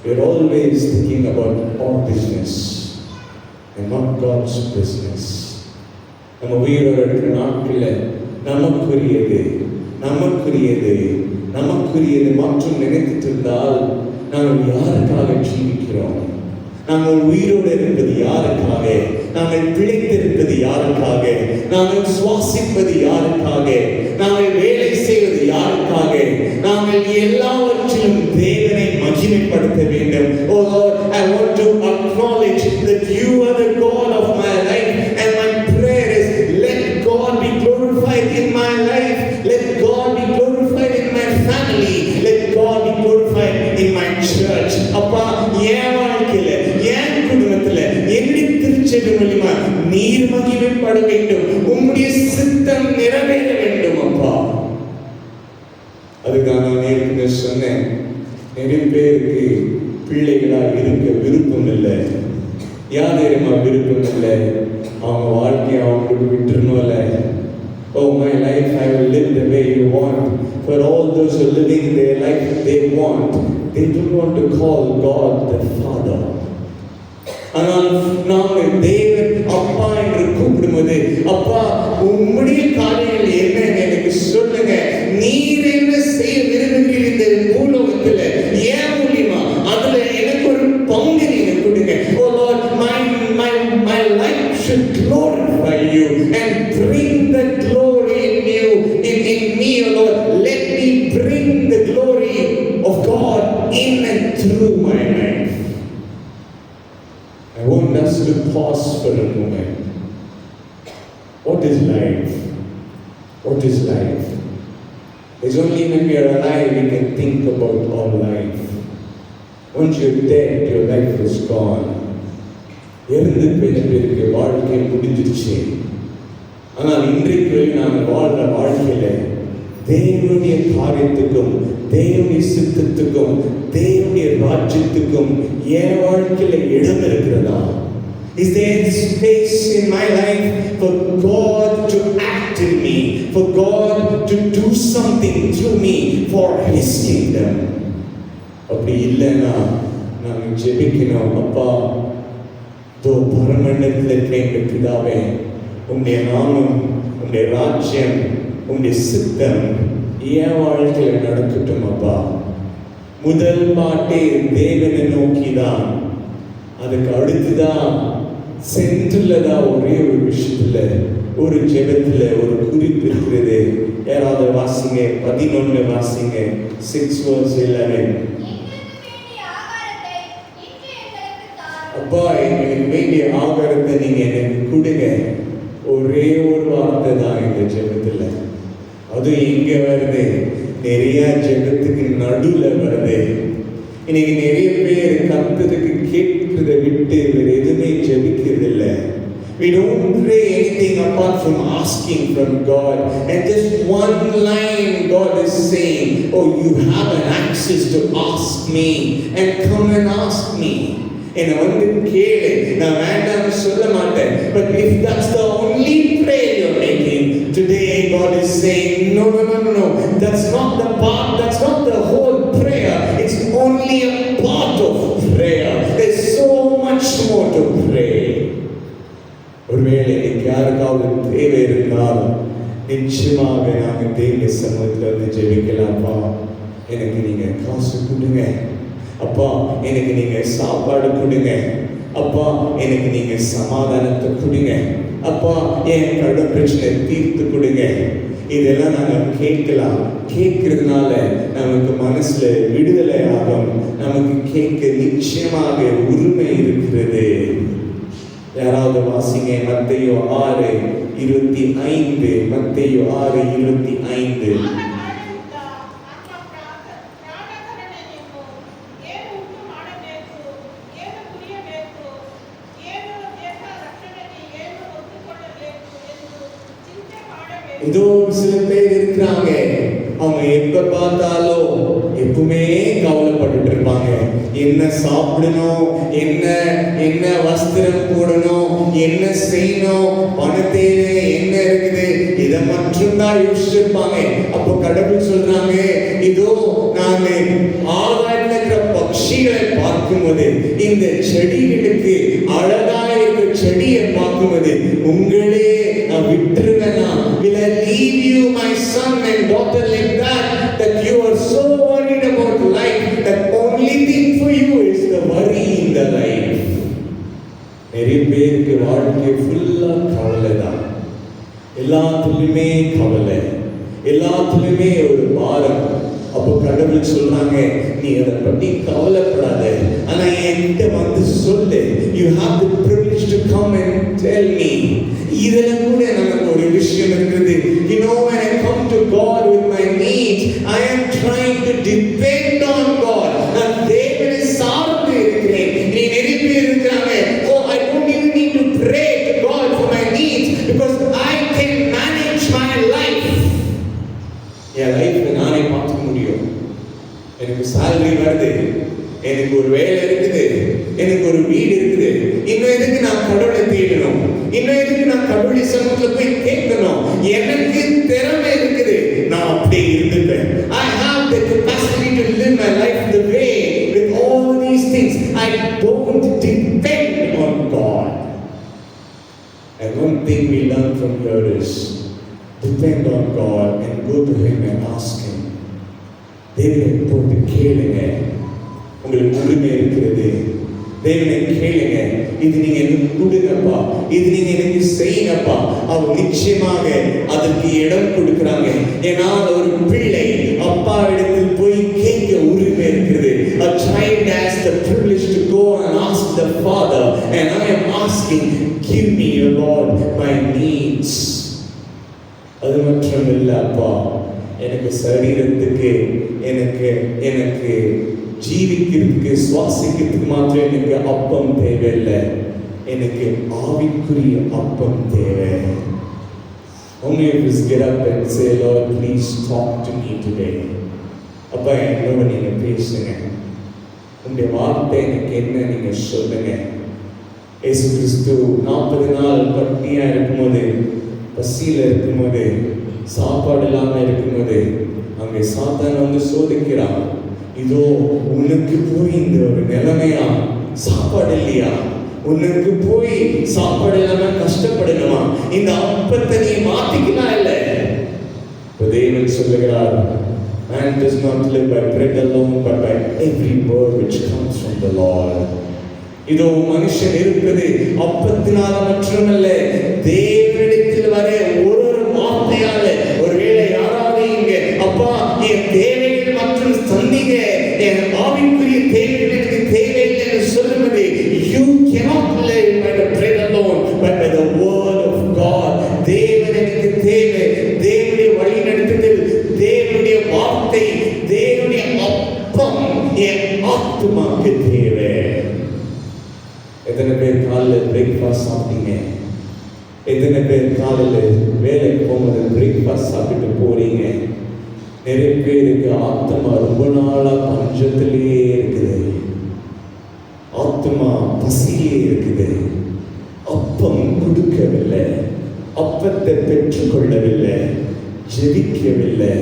we're always thinking about our business and not God's business. நம்ம உயிரோடு இருக்கிற நாட்களில் நமக்குரியது மற்றும் நினைத்துட்டு இருந்தால் நாங்கள் யாருக்காக ஜீவிக்கிறோம்? நாங்கள் உயிரோடு இருப்பது யாருக்காக? நாங்கள் பிழைத்திருப்பது யாருக்காக? நாங்கள் சுவாசிப்பது யாருக்காக? நாங்கள் வேலை செய்வது யாருக்காக? நாங்கள் எல்லாவற்றிலும் தேவனை மகிமைப்படுத்த வேண்டும். Oh Lord, I want to acknowledge that you are the God of my life, and my prayer is let God be glorified in my life, let God be glorified in my family, let God be glorified in my church. அப்பா என் வாழ்க்கையில என் குடும்பத்துல என்னுடைய திருச்சபை மூலமா நீர் மகிமைப்பட வேண்டும், உம்முடைய சித்தம் நிறைவேற வேண்டும் அப்பா. அதுக்காக நான் ஏற்கனவே சொன்னேன், நிறைய பேருக்கு பிள்ளைகளா இருக்க விருப்பம் இல்லை. யார் தெரியுமா விருப்பம் இல்லை? அவங்க வாழ்க்கையை அவங்களுக்கு விட்டுறணும்ல. Oh, my life, I will live the way you want. For all those who are living their life they want, they don't want to call God the Father. ஆனால் நாங்கள் தேவன் அப்பா என்று கூப்பிடும்போது, அப்பா உம்முடைய காரியங்கள் என்னன்னு எனக்கு சொல்லுங்க, நீர் என்ன செய்ய விரும்புகிறீர் இந்த பூலோகத்தில், ஏன் மூலியமா அதுல எனக்கு ஒரு பங்கு நீங்க கொடுங்க. Oh Lord, my life should glorify you and bring the glory in you, in me, oh Lord. Let me bring the glory of God in and through my life. I want us to pause for a moment. What is life? What is life? It's only when we are alive we can think about our life. Once you're dead, your life is gone. இறந்து பேருக்கு வாழ்க்கை முடிஞ்சிருச்சு. ஆனால் இன்றைக்கு நாங்கள் வாழ்ற வாழ்க்கையில தேவனுடைய காரியத்துக்கும் தேவனுடைய சித்தத்துக்கும் தேவனுடைய ராஜ்யத்துக்கும் என் வாழ்க்கையில இடம் இருக்கிறதா? Is there space in my life for God to act in me, for God to do something through me for His kingdom? அப்படி இல்லைன்னா நாங்கள் ஜெபிக்கணும், அப்பா தோ பரமண்டலத்தில் இருக்கிற பிதாவே, உம்முடைய நாமம், உம்முடைய ராஜ்யம், உம்முடைய சித்தம் என் வாழ்க்கையில நடக்கட்டும் அப்பா. முதல் பாட்டே தேவனை நோக்கிதான். அதுக்கு அடுத்துதான் சென்றுலதான் ஒரே ஒரு விஷயத்துல ஒரு ஜெபத்துல ஒரு குறிப்பு இருக்கிறது. யாராவது வாசிங்க, 11 வாசிங்க, 6:11. அப்பா எங்களுக்கு வேண்டிய ஆகாரத்தை நீங்க எனக்கு கொடுங்க. ஒரே ஒரு வார்த்தை தான் இந்த ஜெபத்துல. அது இங்க வருது, நிறைய ஜெபத்துக்கு நடுவுல வருது. இன்னைக்கு நிறைய பேர் கர்த்தருக்கு கேட்கிறத விட்டு வேற எதுவுமே ஜெபிக்கிறது இல்லை. We don't pray anything apart from asking from God. And just one line God is saying, oh, you have an access to ask me and come and ask me. என்னை வந்து கேளு, நான் வேண்டாம்னு சொல்ல மாட்டேன். But if that's the only prayer you're making, today God is saying, no. That's not the part, that's not the whole prayer. It's only a part of prayer. There's so much more to pray. ஒருவேளை எனக்கு யாருக்காவது தேவை இருந்தால் நிச்சயமாக நாங்கள் தேவ சமூகத்தில் வந்து ஜெபிக்கலாம்ப்பா. எனக்கு நீங்க காசு கொடுங்க அப்பா, எனக்கு நீங்க சாப்பாடு கொடுங்க அப்பா, எனக்கு நீங்க சமாதானத்தை கொடுங்க அப்பா, என் கடன் பிரச்சனை தீர்த்து கொடுங்க. இதெல்லாம் நாங்கள் கேட்கலாம். கேட்கறதுனால நமக்கு மனசுல விடுதலை ஆகும். நமக்கு கேட்க நிச்சயமாக உரிமை இருக்கிறது. யாராவது வாசிங்க, மத்தேயு 6:25. மத்தேயு 6:25. இதோ சில பேர் இருக்கிறாங்க, அவங்க எப்ப பார்த்தாலும் எப்பவுமே கவலைப்பட்டு இருப்பாங்க. என்ன சாப்பிடணும், என்ன வஸ்திரம் போடணும், என்ன செய்யணும், பண தேவை என்ன இருக்குது, இதை மட்டும்தான் யோசிச்சிருப்பாங்க. அப்போ கடவுள் சொல்றாங்க, இதோ நாங்க ஆகாயத்தில் இருக்கிற பட்சிகளை பார்க்கும்போது, இந்த செடிகளுக்கு அழகாக இருக்கிற செடியை பார்க்கும்போது உங்களே நான் விட்டுருவேனா? Will I leave you, my son and daughter, like that you are so worried about life that only thing for you is the worry in the life? நிறைய பேருக்கு வாழ்க்கை ஃபுல்லா கவலை தான். எல்லாத்துலயுமே கவலை, எல்லாத்துலயுமே ஒரு பாரம். அப்போ கடவுள் சொல்றாங்க, நீ அதை பத்தி கவலைப்படாத, ஆனா என்கிட்ட வந்து சொல்லு. You have the privilege to come and tell me. இதுல கூட நமக்கு ஒரு விஷயம் இருக்குது. You know, when I come to God with my needs, I am trying to depend on God. நான் தேவனை சார்ந்து இருக்கிறேன். நீ நிறைய பேர் இருக்கிறாங்க, oh, I don't even need to pray to God for my needs because I can manage my life. என் லைஃப்ல நானே பார்த்துக்க முடியும். எனக்கு salary வருது, எனக்கு ஒரு வேலை இருக்குது, எனக்கு ஒரு வீடு இருக்குது, இன்னும் எதுக்கு நான் கடவுளை தேடணும், இன்னும் எதுக்கு நான் கடவுளை சமூகத்துல போய் கேட்கணும், எனக்கு திறமை இருக்குது, நான் அப்படியே இருந்துப்பேன். I have the capacity to live my life the way with all these things. I don't depend on God. And one thing we learn from here is depend on God and go to Him and ask Him. தேவனை போட்டு கேளுங்க, உங்களுக்கு உரிமை இருக்கிறது. தேவனை கேளுங்க, இது நீங்க எனக்கு கொடுங்கப்பா, இது நீங்க எனக்கு செய்யுங்கப்பா. அவர் நிச்சயமாக அதற்கு இடம் கொடுக்கிறாங்க. ஏன்னா ஒரு பிள்ளை அப்பா இடத்தில் போய் கேட்க உரிமை இருக்கிறது. A child has the privilege to go and ask the father, and I am asking, give me, Lord, my needs. அது மட்டும் இல்ல அப்பா, எனக்கு சரீரத்துக்கு எனக்கு ஜீவிக்கிறதுக்கு சுவாசிக்கிறதுக்கு மாத்திரம் எனக்கு அப்பம் தேவையில்லை, எனக்கு ஆவிக்குரிய அப்பம் தேவை. How many of us get up and say, Lord, please talk to me today? அப்பா என்னோட நீங்க பேசுங்க, உங்களுடைய வார்த்தை எனக்கு என்ன நீங்க சொல்லுங்க. இயேசு கிறிஸ்து 40 நாள் பட்டினியா இருக்கும்போது, பசியில இருக்கும்போது, சாப்பாடு இல்லாம இருக்கும்போது அங்கே சாத்தான் வந்து சோதிக்கிறான். இதோ உனக்கு போய் இந்த ஒரு நிலைமையா, சாப்பாடு இல்லையா, உனக்கு போய் சாப்பாடு இல்லாம கஷ்டப்படணுமா, இந்த அப்பத்தை நீ மாத்திக்கலாம் இல்ல. தேவன் சொல்லுகிறார், man does not live by bread alone but by every word which comes from the Lord. இதோ மனுஷன் இருப்பது அப்பத்தினால மட்டுமல்ல, தேவனிடத்தில் வர ஒரு வார்த்தையால. ஒருவேளை யாராவது இங்க அப்பா என் தேவைகள் மற்றும் சந்திங்க, என் ஆவிக்குரிய தேவைகள் எனக்கு தேவையில்லை என்று சொல்லுவது, you cannot live by the bread alone but by the word of God. தேவனுக்கு தேவை, தேவனுடைய வழி நடத்துதல், தேவனுடைய வார்த்தை, தேவனுடைய அப்பம் என் ஆத்துமாக்கு தேவை. எத்தனை பேர் காலையில் பிரேக்ஃபாஸ்ட் சாப்பிட்டீங்க? எத்தனை பேர் காலையில் வேலைக்கு போகும்போது பிரேக்ஃபாஸ்ட் சாப்பிட்டு போறீங்க? நிறைய பேருக்கு ஆத்மா ரொம்ப நாளா பஞ்சத்திலேயே இருக்குது, ஆத்மா பசியே இருக்குது, அப்பம் கொடுக்கவில்லை, அப்பத்தை பெற்றுக்கொள்ளவில்லை, ஜெபிக்கவில்லை,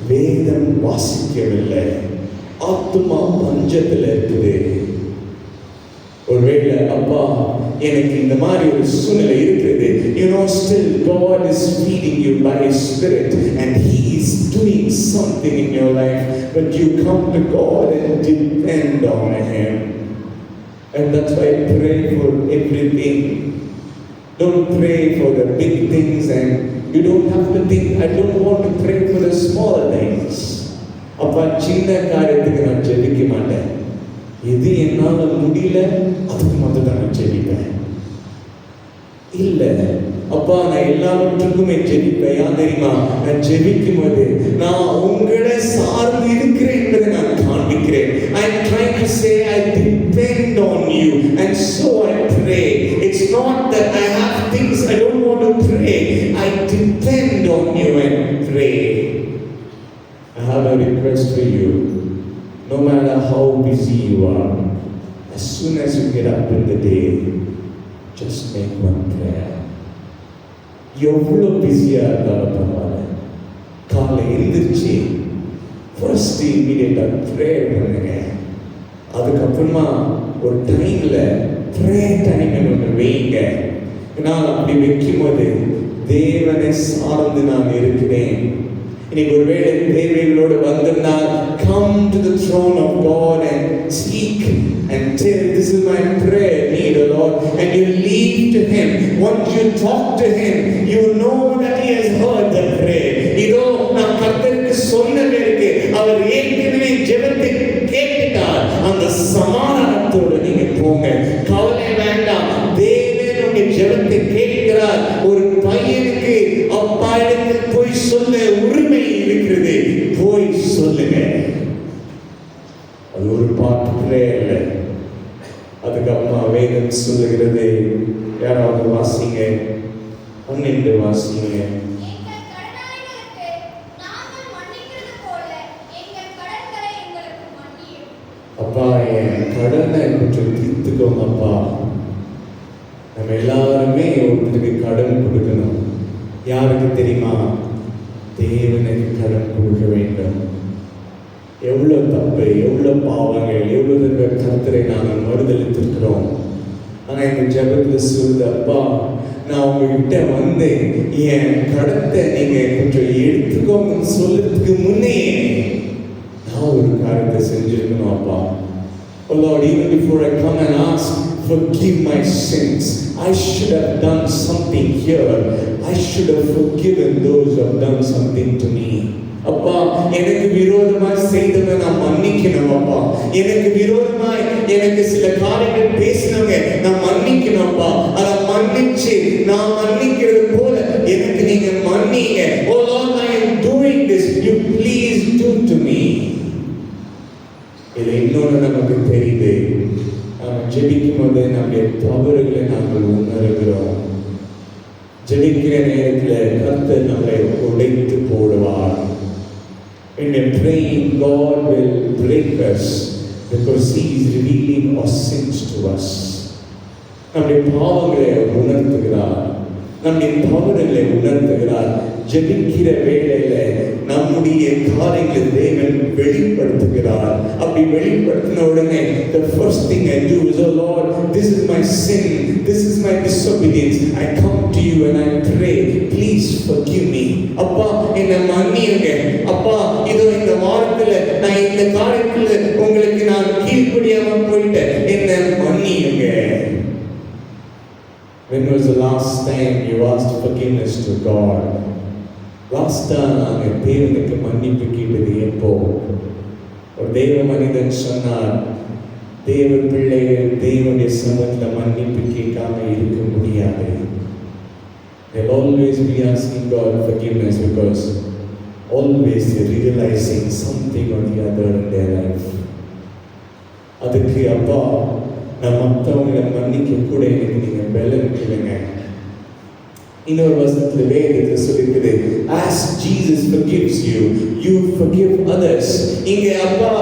வேதம் வாசிக்கவில்லை, ஆத்மா பஞ்சத்தில் இருக்குது. ஒருவேளை அப்பா எனக்கு இந்த மாதிரி ஒரு சூழ்நிலை இருக்கிறது, you know, still God is feeding you by His Spirit and He is doing something in your life, but you come to God and depend on Him. And that's why I pray for everything. Don't pray for the big things, and you don't have to think, I don't want to pray for the small things. அப்பா சின்ன காரியத்துக்கு நான் ஜெபிக்க மாட்டேன், எது என்னால முடியல அதுக்கு மட்டும் தான் நான் ஜெபிப்பேன். இல்ல அப்பா நான் எல்லாவற்றுக்குமே ஜெபிப்பேன். ஏன் தெரியுமா? நான் ஜெபிக்கும் போது நான் உங்களை சார்ந்து இருக்கிறேன் என்பதை நான் காண்பிக்கிறேன். I am trying to say I depend on you, and so I pray. It's not that I have things I don't want to pray. I depend on you and pray. I have a request for you. No matter how busy you are, as soon as you get up in the day, just make one prayer. எவ்வளோ பிஸியா இருந்தாலும் பரவாயில்ல, காலை எழுந்திரிச்சு first இமீடியட்டாக prayer பண்ணுங்க. அதுக்கப்புறமா ஒரு டைமில் ப்ரேயர் டைம் ஒன்று வைங்க. நான் அப்படி வைக்கும் போது தேவனை சார்ந்து நான் இருக்கிறேன். இன்னைக்கு ஒருவேளை தேவைகளோடு வந்திருந்தால், come to the throne of God and speak and tell, this is my prayer need, O Lord, and you leave to Him. Once you talk to Him, you know that He has heard the prayer. இதோ நான் கர்த்தருக்கு சொன்னதற்கு அவர் ஏற்கனவே ஜெபத்தை கேட்டுட்டார். அந்த சமாதானத்தோடு நீங்க போங்க, கவலை வேண்டாம். தேவன் உங்க ஜெபத்தை கேட்கிறார். ஒரு பையனுக்கு அப்பா இடத்தில் போய் சொல்ல உரிமை இருக்கிறது, போய் சொல்லுங்க. அது ஒரு பாட்டு பிரேயர். அதுக்கப்புறமா வேதம் சொல்லுகிறது, யாராவது வாசிங்க, 12 வாசிங்க. அப்பா என் கடனை கொஞ்சம் தீர்த்துக்கோங்க அப்பா. நம்ம எல்லாருமே ஒருத்தருக்கு கடன் கொடுக்கணும். யாருக்கு தெரியுமா? தேவனுக்கு கடன் கொடுக்க வேண்டும். எவ்வளோ தப்பு, எவ்வளோ பாவங்கள், எவ்வளோ தடவை கர்த்தரை நாங்கள் மறுதலித்திருக்கிறோம். ஆனால் இந்த ஜெபத்தில் சொல்லுது, அப்பா நான் உங்ககிட்ட வந்து என் கடத்தை நீங்கள் கொஞ்சம் எடுத்துக்கோங்கன்னு சொல்றதுக்கு முன்னே நான் ஒரு காரியத்தை செஞ்சிருக்கணும் அப்பா. Oh Lord, even before I come and ask, forgive my sins. I should have done something here. I should have forgiven those who have done something to me. அப்பா எனக்கு விரோதமாய் செய்தவங்க நான் மன்னிக்கணும் அப்பா. எனக்கு விரோதமாய் எனக்கு சில காரியங்கள் பேசினவங்க நான் மன்னிக்கணும் அப்பா. அதை மன்னிச்சு நான் மன்னிக்கிறது போல எனக்கு நீங்க மன்னிங்க. Oh Lord, I am doing this. You please do to me. இது இன்னொன்று நமக்கு தெரியுது. நாம் ஜெபிக்கும் போது நம்முடைய தவறுகளை நாங்கள் உணர்கிறோம். ஜெபிக்கிற நேரத்தில் கர்த்தர் நம்மளை உடைத்து போடுவார். When we are praying, God will break us because He is revealing our sins to us. நம்முடைய பாவங்களை உணர்த்துகிறார், நம்முடைய தவறுகளை உணர்த்துகிறார். ஜெபிக்கிற வேளையில நம்முடைய காரியங்களை தேவன் வெளிப்படுத்துகிறார். அப்படி வெளிப்படுத்தின உடனே the first thing I do is, oh Lord, this is my sin, this is my disobedience. I come to you and I pray, please forgive me. அப்பா என்னை மன்னியுங்க. அப்பா இதோ இந்த வாரத்துல நான் இந்த காரியத்துல உங்களுக்கு நான் கீழ்ப்படியாம போயிட்டேன், என்னை மன்னியுங்க. When was the last time you asked forgiveness to God? லாஸ்டா நாங்கள் தேவனுக்கு மன்னிப்பு கேட்டது எப்போ? ஒரு தேவ மனிதன் சொன்னார், தேவ பிள்ளைகள் தேவனுடைய சமூகத்தில் மன்னிப்பு கேட்காம இருக்க முடியாது. They'll always be asking God forgiveness because always they're realizing something or the other in their life. அதுக்கு அப்பா நான் மற்றவங்களை மன்னிக்க கூட எனக்கு நீங்கள் பலன் கொடுங்க. இன்னொரு வசனத்தில் வேதத்தில் சொல்லிருக்குது, as Jesus forgives you, you forgive others. இங்க அப்பா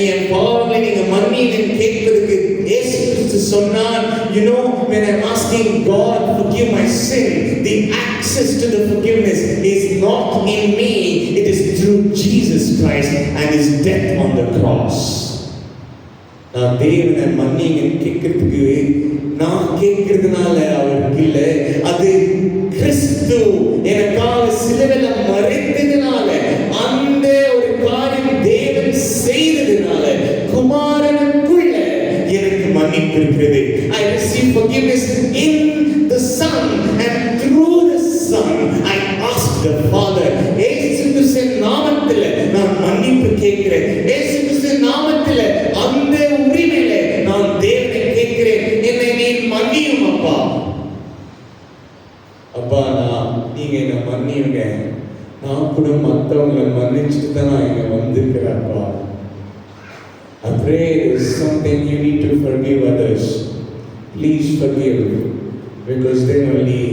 என் பாவங்களை நீங்க மன்னின்னு கேட்பதற்கு இயேசு கிறிஸ்து சொன்னார், you know, when I'm asking God forgive my sin, the access to the forgiveness is not in me, it is through Jesus Christ and His death on the cross. நான் தேவனை மன்னின்னு கேட்கறதுக்கு நான் கேட்கறதுனால அவருக்கு இல்லை, அது கிறிஸ்து எனக்காக சிலுவையில மரித்ததுனால, அந்த ஒரு காரியம் தேவன் செய்ததுனால குமாரனுக்குள்ள எனக்கு மன்னிப்பு இருக்கிறது. I receive forgiveness in the Son and through the Son I ask the Father. இயேசு கிறிஸ்துவின் நாமத்தில் நான் மன்னிப்பு கேட்கிறேன். இயேசு கிறிஸ்துவின் நாமத்தில் அந்த உரிமையில நான் தேவனை கேட்கிறேன், என்னை நீ மன்னியும் அப்பா. அப்பா நீங்க என்ன மன்னியுங்க. நான் கூட மற்றவங்களை மன்னிச்சுட்டு தான் நான் இங்க வந்திருக்கிறேன்ப்பா. I pray there's something you need to forgive others. Please forgive, because then only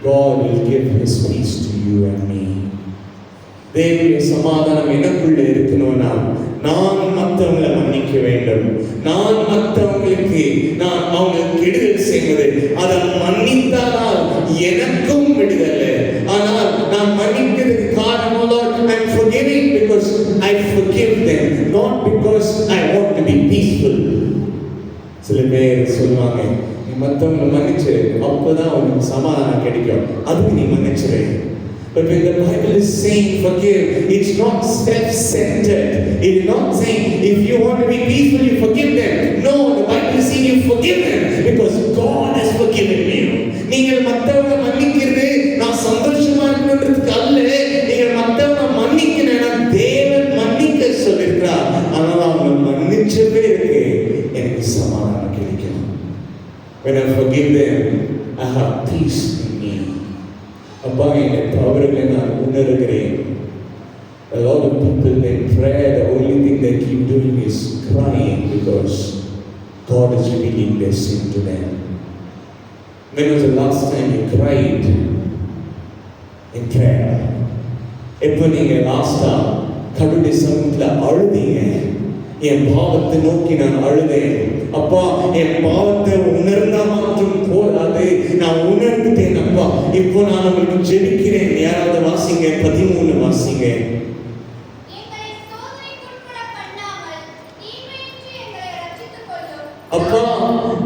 God will give His peace to you and me. தேவனுடைய சமாதானம் எனக்குள்ள இருக்கணும்னா நான் மற்றவங்களை மன்னிக்க வேண்டும். நான் மற்றவங்களுக்கு நான் அவங்களுக்கு கெடுதல் செய்வது அதை மன்னித்தானால் எனக்கும் விடுதலை. ஆனால் நான் மன்னிக்கிறதுக்கு காரணம், Lord, I'm forgiving because I forgive them, not because I want to be peaceful. சில பேர் சொல்லுவாங்க, நீ மற்றவங்களை மன்னிச்சு அப்பதான் உனக்கு சமாதானம் கிடைக்கும், அதுக்கு நீ மன்னிச்சிரு. But when the Bible is saying forgive, it's not self-centered. It is not saying if you want to be peaceful, you forgive them. No, the Bible is saying you forgive them because God has forgiven you. நீங்கள் மற்றவங்க மன்னிக்கிறது நான் சந்தோஷமா இருக்கணுன்றதுக்கு அல்ல, நீங்கள் மற்றவங்க மன்னிக்கணும் தேவன் மன்னிக்க சொல்லியிருக்கிறார். ஆனால் அவங்க மன்னிச்ச பேருக்கு எனக்கு சமாதானம் கிடைக்கும். When I forgive them, I have peace in me. அப்பா என் தவறுகளை நான் உணர்கிறேன். A lot of people in prayer, the only thing they keep doing is crying because God is revealing their sin to them. When was the last time you cried in prayer? எப்போ நீங்கள் லாஸ்டா கடவுளுடைய சமூகத்தில் அழுதீங்க? என் பாவத்தை நோக்கி நான் அழுதேன். அப்பா, என் பாவத்தை உணர்ந்தா மாற்றம் போதாது, நான் உணர்ந்துட்டேன் அப்பா. இப்போ நான் உங்களுக்கு ஜெபிக்கிறேன். யாராவது வாசிங்க, 13 வாசிங்க. அப்பா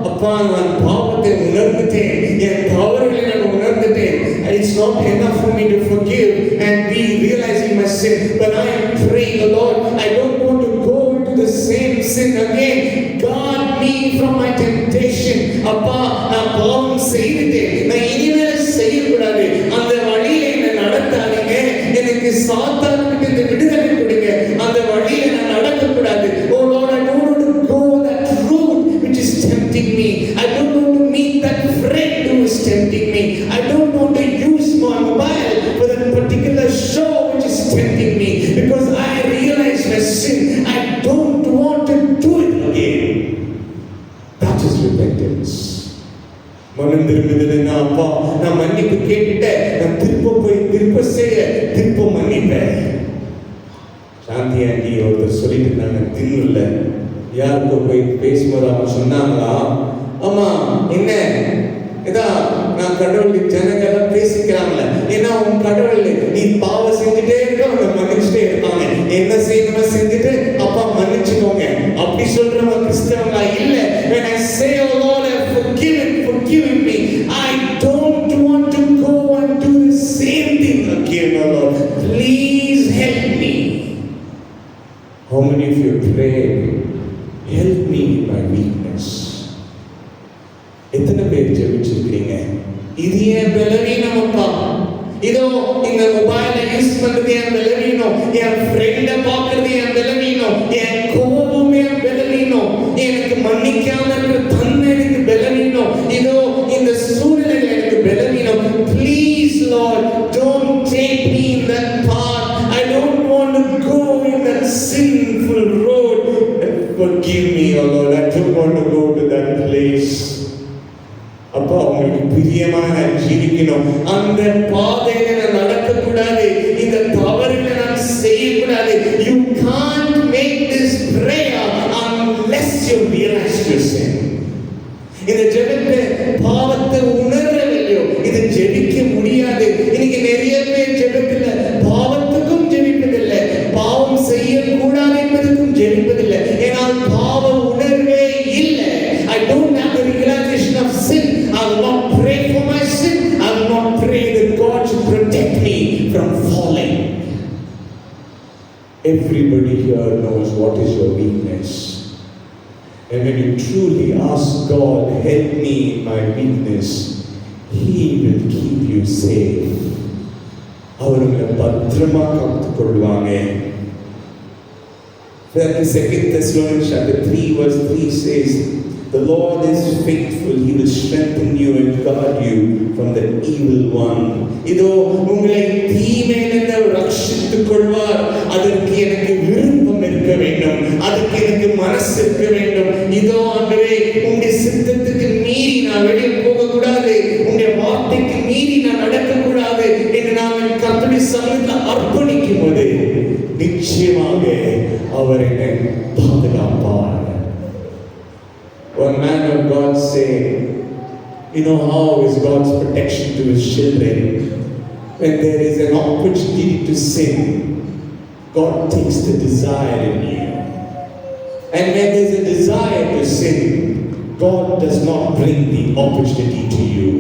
அப்பா, நான் பாவத்தை உணர்ந்துட்டேன், என் தவறுகளை நான் உணர்ந்துட்டேன். It's not enough for me to forgive and be realizing my sin, but I am praying, Lord, I don't want to go into the same sin again. Guard me from my temptation. அப்பா, நான் பாவம் செய்துட்டேன், நான் இனிமேல் செய்யக்கூடாது. அந்த வழியை என்னை நடத்தாதீங்க. எனக்கு சாத்தான்கிட்ட இந்த விடுதலை கொடுங்க. அந்த வழியை நான் நடக்கக்கூடாது. Oh Lord, I don't want to go that route which is tempting me. I don't want to meet that friend who is tempting me. I don't want to use my mobile for that particular show which is tempting me, because I realize my sin. I don't want to do it again. That is repentance. மனம் திரும்புதல்னா, அப்பா, நான் மன்னிப்பு கேட்டுட்டேன், நான் திருப்ப செய்ய திருப்ப மன்னிப்பேன். சாந்தி aunty ஒருத்தர் சொல்லிட்டு இருந்தாங்க, தின்னுல யாருக்கோ போய் பேசும்போது அவங்க சொன்னாங்களா, ஆமா என்ன இதான் நான் கடவுள் ஜனங்கள்லாம் பேசிக்கிறாங்களே, ஏன்னா உன் கடவுள் நீ பாவம் செஞ்சுட்டே இருக்க, அவங்க மன்னிச்சுட்டே இருப்பாங்க. என்ன செய்யணுமோ செஞ்சுட்டு அப்பா மன்னிச்சுக்கோங்க அப்படி சொல்றவங்க கிறிஸ்தவங்களா இல்ல. When I say, oh Lord, I forgive me, I don't want to go and do the same thing again, oh Lord, please help me. How many of you prayed, help me in my weakness? எத்தனை பேர் ஜெபிச்சிருக்கீங்க, இது என் பலவீனம் அப்பா, இதோ இந்த மொபைலை use பண்றது என் பலவீனம், என் ஃப்ரெண்டை பார்க்கறது என் பலவீனம், என் கோபம் என் பலவீனம், எனக்கு மன்னிக்காம இருக்கிற தன்மை எனக்கு பலவீனம், இதோ இந்த சூழ்நிலையில் எனக்கு பலவீனம். Please Lord, don't take me in that path. I don't want to go in that sinful road. Forgive me, oh Lord, I don't want to go to that place. அப்பா, உங்களுக்கு பிரியமான ஜீவிக்கணும், அந்த பாதையில நான் நடக்கக்கூடாது, இந்த தவறுகளை நான் செய்யக்கூடாது. You can't make this prayer unless you realize your sin. இந்த ஜெபத்தை பாவத்தை உணரவில்லையோ இது ஜெபிக்க முடியாது. இன்னைக்கு நிறைய பேர் ஜெபத்துல பாவத்துக்கும் ஜெபிப்பதில்லை, பாவம் செய்யக்கூடாது என்பதற்கும் ஜெபிப்பதில்லை. ஏனால் பாவ உணர்வே இல்லை. I don't have the realization of sin. I will not pray for my sin. I will not pray that God should protect me from falling. Everybody here knows what is your weakness. And when you truly ask God, help me in my weakness, He will keep you safe. அவர் உங்களை பத்திரமா காத்துக் கொள்வாங்க. 2 Thessalonians chapter 3 verse 3 says, the Lord is faithful, He will strengthen you and guard you from the evil one. இதோ உங்களை தீமையிலிருந்து ரட்சித்துக் கொள்வார். அதற்கு எனக்கு விருப்பம் இருக்க வேண்டும், அதற்கு எனக்கு மனசு இருக்க வேண்டும். இதோ ஆண்டவரே, உங்களுடைய சித்தத்துக்கு மீறி நான் வெளியே போகக்கூடாது, உங்களுடைய வார்த்தைக்கு மீறி நான் நடக்கக்கூடாது என்று நான் கர்த்தருடைய சமூகத்தில் அர்ப்பணிக்கும் போது நிச்சயமாக அவர் என்னை பாதுகாப்பார். One man of God said, you know how is God's protection to His children? When there is an opportunity to sin, God takes the desire in you. And when there is a desire to sin, God does not bring the opportunity to you.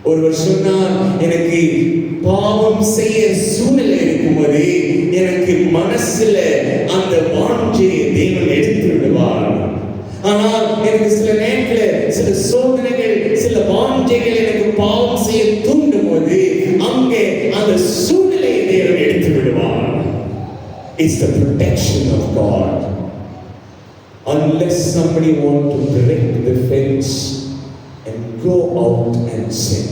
ஒருவர் சொன்னார், எனக்கு பாவம் செய்ய சூழ்நிலை இருக்கும்போது எனக்கு மனசுல அந்த வாஞ்சையை தேவன் எடுத்து விடுவார். ஆனால் எனக்கு சில நேரத்தில் சில சோதனைகள், சில வாஞ்சைகள் எனக்கு பாவம் செய்ய தூண்டும் போது அங்கே அந்த சூழ்நிலையை தேவன் எடுத்து விடுவார். It's the protection of God. Unless somebody want to break the fence and go out and sin.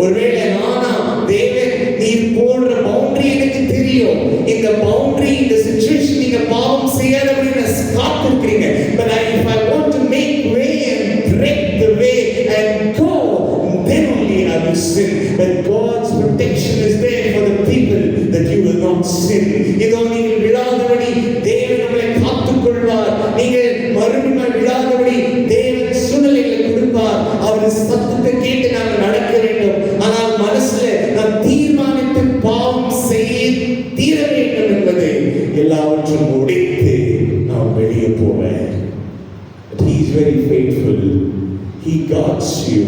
ஒருவேளை நானா தேவன் நீர் போடுற பவுண்டரி எனக்கு தெரியும், இந்த பவுண்டரி இந்த சிச்சுவேஷன் நீங்க பாவம் செய்யாத அப்படின்னு காத்திருக்கிறீங்க. But if I want to make way and break the way and go, then only I will sin. But God's protection is there for the people that you will not sin. இதோ நீங்கள் விழாதபடி தேவன் நம்மளை நீங்கள் மறுபடியும் விழாதபடி தேவன் சூழ்நிலைகளை கொடுப்பார். அவரது சத்தத்தை கேட்டு நாங்கள் நடக்க வேண்டும். ஆனால் மனசுல நாம் தீர்மானித்து பாவம் செய்ய தீர வேண்டும் என்பது எல்லாவற்றும் உடைத்து நாம் வெளியே போவேன். He is very faithful. He guards you.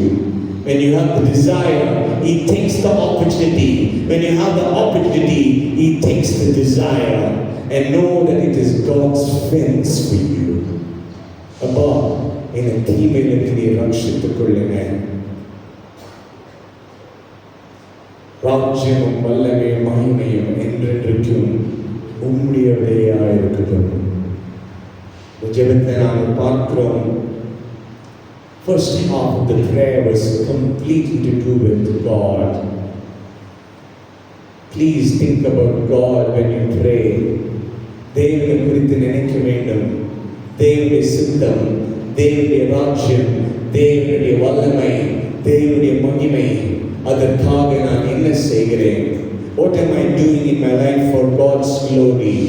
When you have the desire, He takes the opportunity. When you have the opportunity, He takes the desire. And know that it is God's fence for you. அப்பா, என்னை தீமையிலிருந்து நீர் ரட்சித்துக் கொள்ளுங்க. ராஜ்யமும் வல்லமையும் மகிமையும் என்றென்றைக்கும் உம்முடையவையாக இருக்கட்டும். ஜெபத்தை நாங்கள் பார்க்கிறோம். First half of the prayer was completely to do with God. Please think about God when you pray. தேவனை குறித்து நினைக்க வேண்டும். தேவனுடைய சித்தம், தேவனுடைய ராஜ்யம், தேவனுடைய வல்லமை, தேவனுடைய மகிமை, அதற்காக நான் என்ன செய்கிறேன்? What am I doing in my life for God's glory?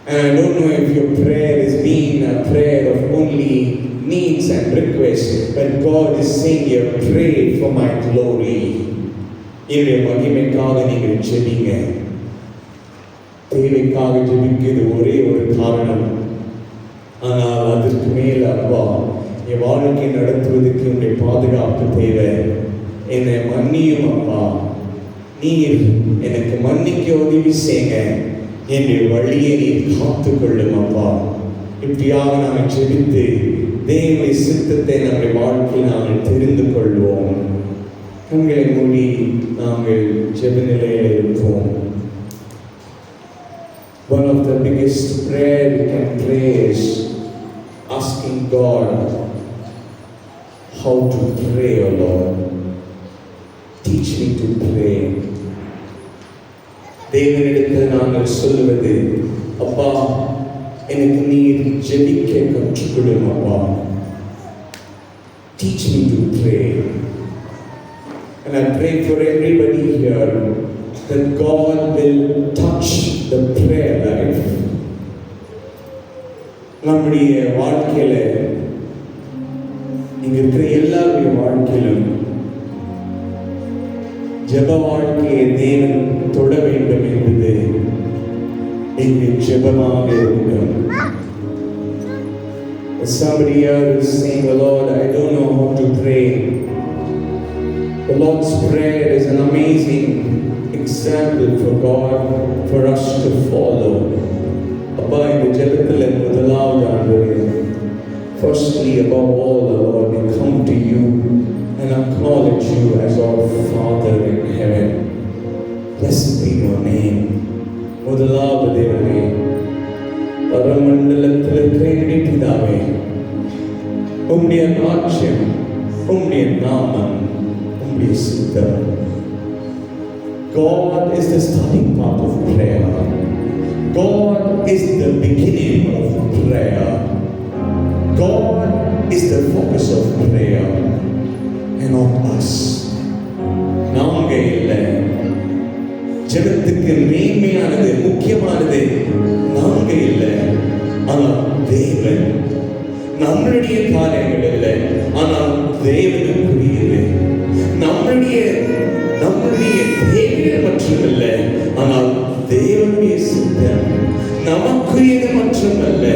And I don't know if your prayer is being a prayer of only needs and requests, but God is saying here, pray for my glory. என்னுடைய மகிமைக்காக நீங்கள் ஜெபிங்க. தேவைக்காக ஜெபிக்கிறது ஒரே ஒரு காரணம். ஆனால் அதற்கு மேல அப்பா, என் வாழ்க்கை நடத்துவதற்கு உன்னுடைய பாதுகாப்பு தேவை. என்னை மன்னியும் அப்பா, நீர் எனக்கு மன்னிக்க உதவி செய்யுங்க. என்னுடைய வழியை நீர் காத்துக்கொள்ளும் அப்பா. இப்படியாக நாங்கள் ஜெபித்து தேவனுடைய சித்தத்தை நம்முடைய வாழ்க்கையில் நாங்கள் தெரிந்து கொள்வோம். கண்களை மூடி நாங்கள் ஜெப நிலையில் இருப்போம். One of the biggest prayer we can pray is asking God how to pray, O Lord. Teach me to pray. தேவனிடத்தில் நாங்கள் சொல்லுவது, அப்பா எனக்கு நீர் ஜெபிக்க கற்றுக் கொடும் அப்பா. Teach me to pray. And I pray for everybody here that God will touch the prayer life. நம்முடைய வாழ்க்கையில, இங்க இருக்கிற எல்லாருடைய வாழ்க்கையிலும் ஜெப வாழ்க்கையை தேவன் தொட வேண்டும் என்பது எங்கள் ஜெபமாக இருக்கும். Somebody here is saying, Lord, I don't know how to pray. The Lord's Prayer is an amazing example for God, for us to follow. Abba, இந்த ஜெபத்தில் முதலாவது ஆண்டவரே, firstly, above all, Lord, we come to you and acknowledge you as our Father in heaven. Blessed be your name. முதலாவது தேவனே, பரமண்டலத்தில் இருக்கிற எங்களுடைய பிதாவே, உம்முடைய ராஜ்யம், உம்முடைய நாமம், உம்முடைய சித்தம். God is the starting part of prayer. God is the beginning of prayer. God is the focus of prayer and not us. நாங்க இல்லை. ஜெபத்துக்கு மேன்மையானது, முக்கியமானது நாங்க இல்லை, ஆனால் தேவன். நம்மளுடைய காரியங்கள் இல்லை, ஆனால் தேவனுக்குரியது. நம்மளுடைய தேவைகள் மட்டுமல்ல, ஆனால் தேவனுடைய சித்தம். நமக்குரியது மட்டுமல்ல,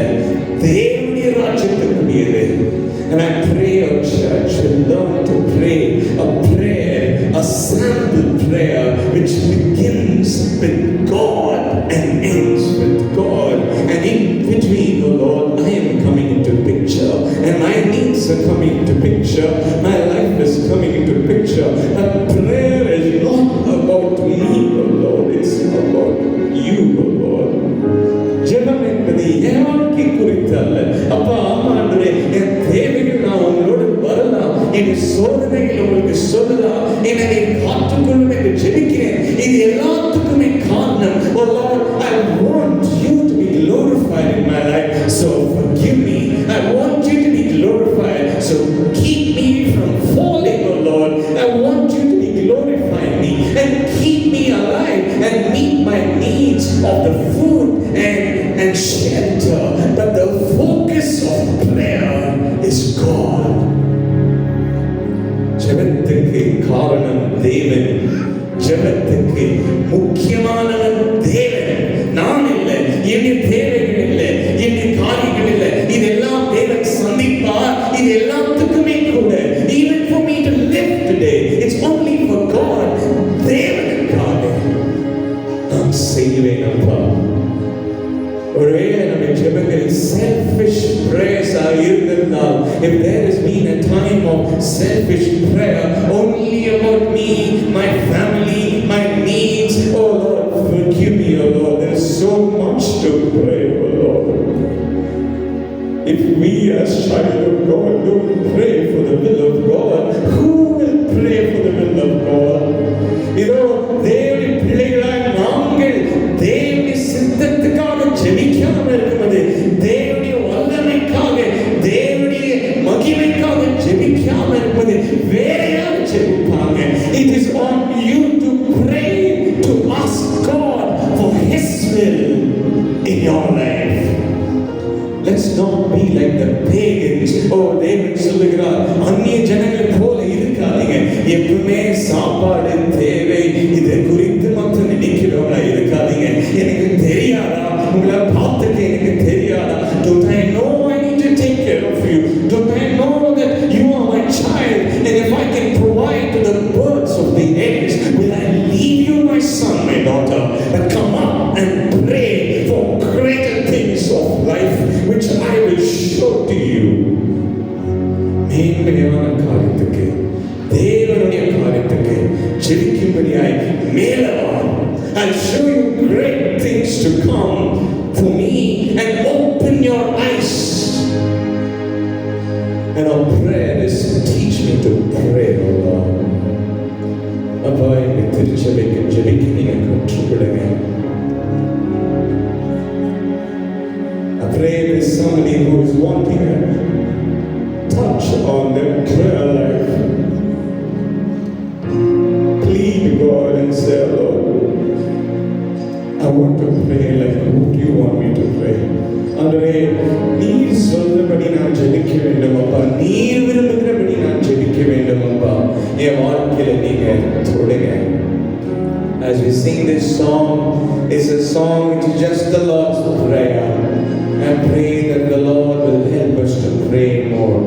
தேவனுடைய ராஜ்யத்துக்குரியது. And I pray our church will learn to pray a prayer, a sample prayer which begins with God and ends with God. And in between, oh Lord, I am coming into picture, and my needs are coming into picture, my life is coming into picture. But prayer is not about me, oh Lord, it's about you, oh Lord. ஜெபம் என்பது என் வாழ்க்கை குறித்து அல்ல. அப்பா, ஆமா ஆண்டவரே, என் தேவைகள் நான் உங்களோடு வரலாம், என் சோதனைகள் உங்களுக்கு சொல்லலாம், என்னை நீ காத்துக்கொள்ளும் என்று ஜெபிக்கிறேன். இது எல்லாத்துக்குமே காரணம், oh Lord, I want you to be glorified in my life, so forgive me. I want you to be glorified, so keep me from falling, oh Lord. I want you to be glorifying me and keep me alive and meet my needs of the food and shelter, but the ஜெபத்துக்கு காரணம் தேவன். ஜெபத்துக்கு முக்கியமானவன் தேவன். நான் இல்லை, என் தேவைகள் இல்லை, என் காரியங்கள் இல்லை, இதெல்லாம் தேவன் சந்திப்பார். இது எல்லாத்துக்குமே கூட even for me to live today, it's only for God. தேவனுக்காக நான் செய்வேன் அப்பா. ஒருவேளை நம்ம ஜெபங்கள் selfish prayers இருந்திருந்தால், if there has been a time of selfish prayer only about me, my family, my needs, oh Lord, forgive me, oh Lord, there is so much to pray, oh Lord. If we as child of God don't pray for the will of God, who will pray for the will of God? தேவனுடைய பிள்ளைகளாய் நாங்கள் தேவனுடைய சித்தத்துக்காக ஜெபிக்காமல் இருக்கும்போது, தேவனுடைய வல்லமைக்காக, தேவனுடைய மகிமைக்காக ஜெபிக்காமல் இருப்பது வேற யார் ஜெபிப்பாங்க? It is on you to pray, to ask God for His will in your life. Let's not be like the pagans. தேவன் சொல்லுகிறார், அந்நிய ஜனங்களை போல இருக்காதீங்க. எப்பவுமே சாப்பாடு தேவை, இதை குறித்து மட்டும் நினைக்கிறவங்களா இருக்காதீங்க. எனக்கு தெரியாதா, உங்களை பார்த்துட்டு எனக்கு தெரியாதா? Don't I know I need to take care of you? Don't I know that you are my child? And if I can provide to the birds of the air, will I leave you, my son, my daughter? But come up and pray for greater things of life, which I will show to you. மேன்மையான காரியத்துக்கு, தேவனுடைய காரியத்துக்கு ஜெபிக்கும்படியாய் மேலவா. I'll show you great things to come for me, and open your eyes. And our prayer is, teach me to pray, O Lord. அப்பா, இந்த திருச்சபைக்கு ஜெபிக்க நீங்க கற்றுக்கொடுங்க. I pray there's somebody who is wanting a touch on their prayer life. Plead God and say, Lord, I want to pray like what you want me to pray. ஆண்டவரே, நீர் சொல்றபடி நான் ஜெபிக்க வேண்டும் அப்பா. நீர் விரும்புகிறபடி நான் ஜெபிக்க வேண்டும் அப்பா. என் வாழ்க்கையில நீங்க தொடுங்க. As we sing this song, it's a song which is just the Lord's prayer. I pray that the Lord will help us to pray more.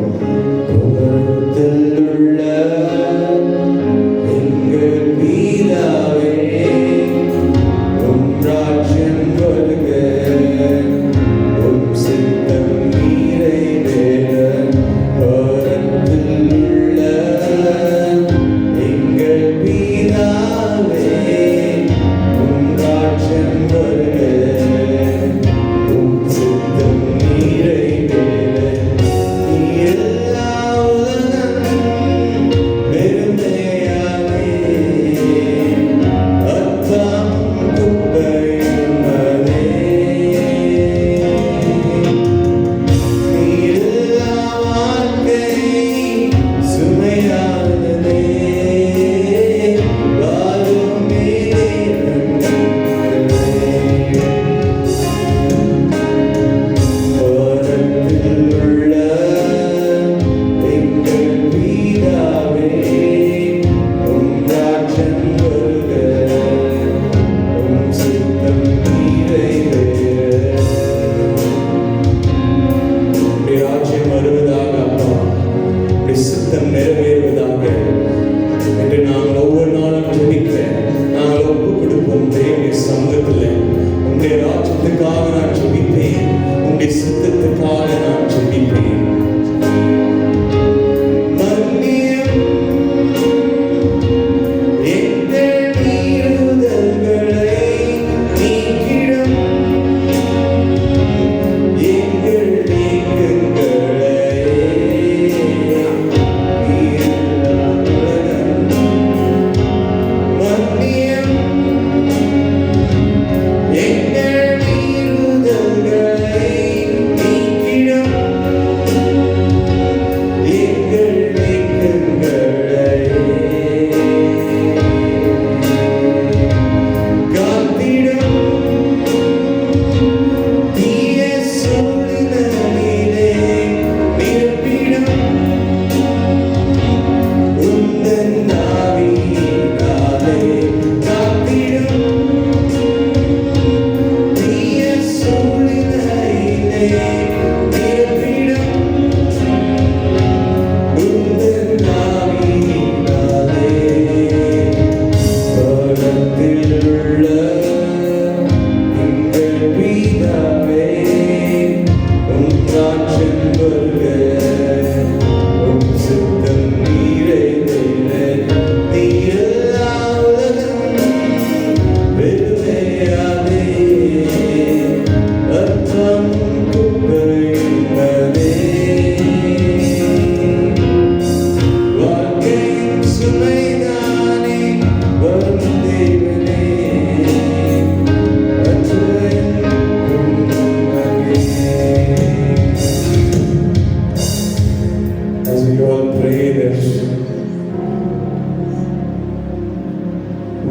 புகழ்ந்துள்ள எங்கள் பிதாவே, உம் ராஜ்யம் வருக, உம் சித்தம் நிறைவேற, பரத்தில் உள்ள எங்கள் பிதாவே, உம் ராஜ்யம் வருக.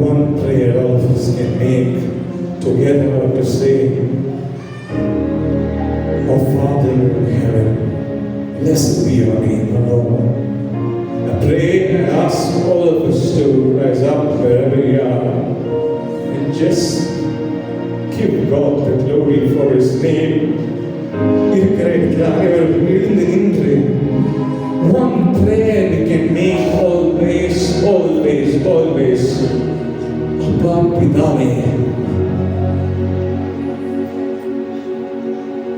One prayer all of us can make together to say, "Our Father in heaven, blessed be your name, O Lord." I pray and ask all of us to rise up wherever you are and just give God the glory for His name. One prayer we can make always, always, always. Abba Pidave,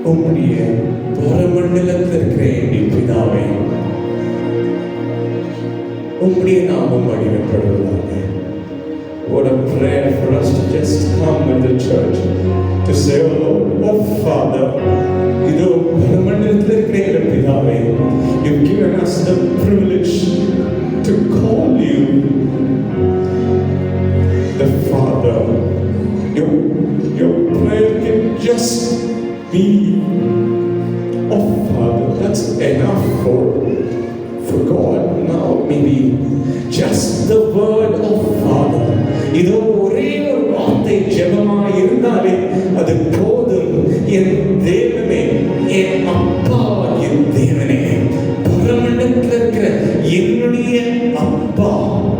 உம்முடைய பரமண்டலத்தில் இருக்கிற எங்கள் பிதாவே, உம்முடைய நாமம் மகிமைப்படுவதாக. What a prayer for us to just come in the church to say, "Oh Lord, oh Father, இதோ பரமண்டலத்தில் இருக்கிற எங்கள் பிதாவே, you've given us the privilege to call you the Father." Your prayer can just be, "Oh Father." That's enough for God. Now maybe just the word of Father. இதோ ஒரே ஒரு வார்த்தை ஜெபமாய் இருந்தாலே அது போதும். என் தேவனே, என் அப்பாவாகிய தேவனே, பரமண்டலத்தில் இருக்கிற என்னுடைய அப்பா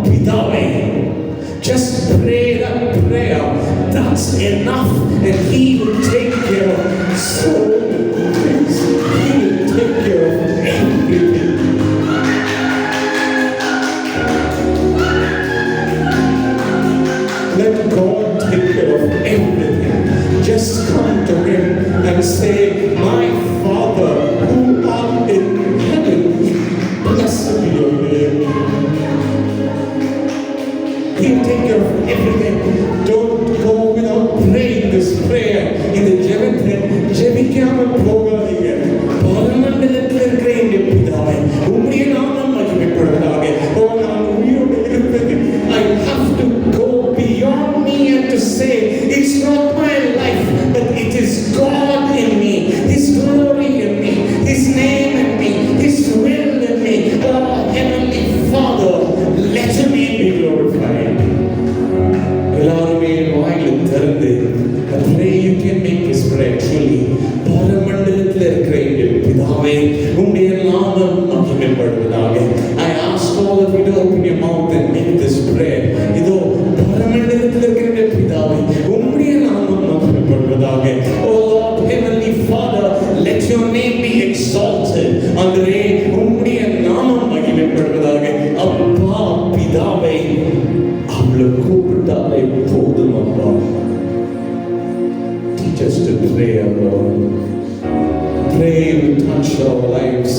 பிதாவே, just pray that prayer. That's enough, and He will take care of so many things. He will take care of everything. Let God take care of everything. Just come to Him and say, "My Father who art in heaven, blessed be your name." He'll take care of everything. Don't go without praying this prayer. In the ஜெபிக்காமல் போகாதீங்க. பரமண்டலத்தில் இருக்கிற எங்கள் பிதாவே, உம்முடைய நாமம் மகிமைப்படுவதாக. ஓ, நான் உயிரோடு இருப்பது, I have to go beyond me and to say, it's not my life, but it is God in me, His glory in me, His name in me, His will in me. Oh, Heavenly Father, let Your name be glorified. எல்லாருமே வாயில் திறந்து pray. You can make this prayer truly. பரமண்டலத்தில் இருக்கிற எங்கள் பிதாவே, உம்முடைய நாமம் மகிமைப்படுவதாக. I ask all of you to open your mouth and make this prayer. இதோ பரமண்டலத்தில் இருக்கிற எங்கள் பிதாவே, உம்முடைய நாமம் மகிமைப்படுவதாக. Oh Lord, Heavenly Father, let Your name be exalted. ஆண்டவரே, உம்முடைய நாமம் மகிமைப்படுவதாக. அப்பா பிதாவே, அவளை கூப்பிட்டாலே போதும் அப்பா. Teach us to pray, Lord. Pray will touch our lives.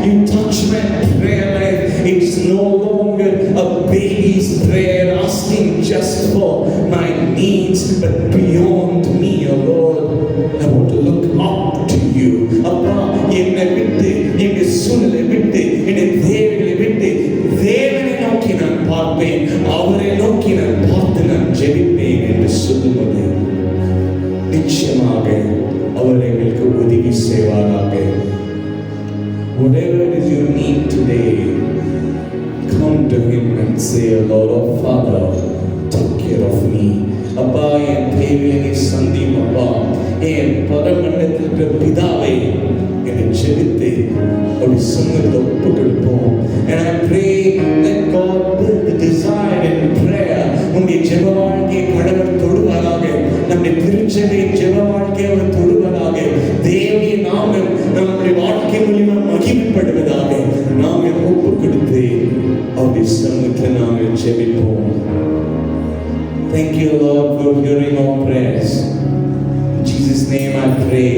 You touch my prayer life. It's no longer a baby's prayer asking just for my needs, but beyond me, oh Lord. I want to look up to you. Appa, என்னை விட்டு, எங்க சூழலை விட்டு, என்னை தேவைகளை விட்டு, தேவனை நோக்கி நான் பார்ப்பேன், அவரை நோக்கி நான் பார்த்து நான் ஜெபிப்பேன் என்று சொல்லுவது நிச்சயமாக அவர் எங்களுக்கு உதவி செய்வாராக. Whatever it is you need today, come to Him and say, "Lord, oh Father, take care of me." அப்பா, என் தேவையை சந்தியும் அப்பா. என் பரமண்டலத்தில் இருக்கிற பிதாவை என்னை ஜெபித்து அப்படி சமூகத்தை ஒப்பு கொடுப்போம். And I pray that God build the desire in prayer. உங்களுடைய ஜெப வாழ்க்கையை கடவுள் தொடுவாராக. நம்முடைய திருச்சபை ஜெப வாழ்க்கை அவர் தொடுவதாக. தேவனுடைய நாமம் நம்முடைய வாழ்க்கை மூலமா மகிமைப்படுவதாக. நாம் ஒப்பு கொடுத்து அவருடைய சமூகத்தில் நாம் ஜெபிப்போம். Thank you, Lord, for hearing our prayers. In Jesus' name I pray.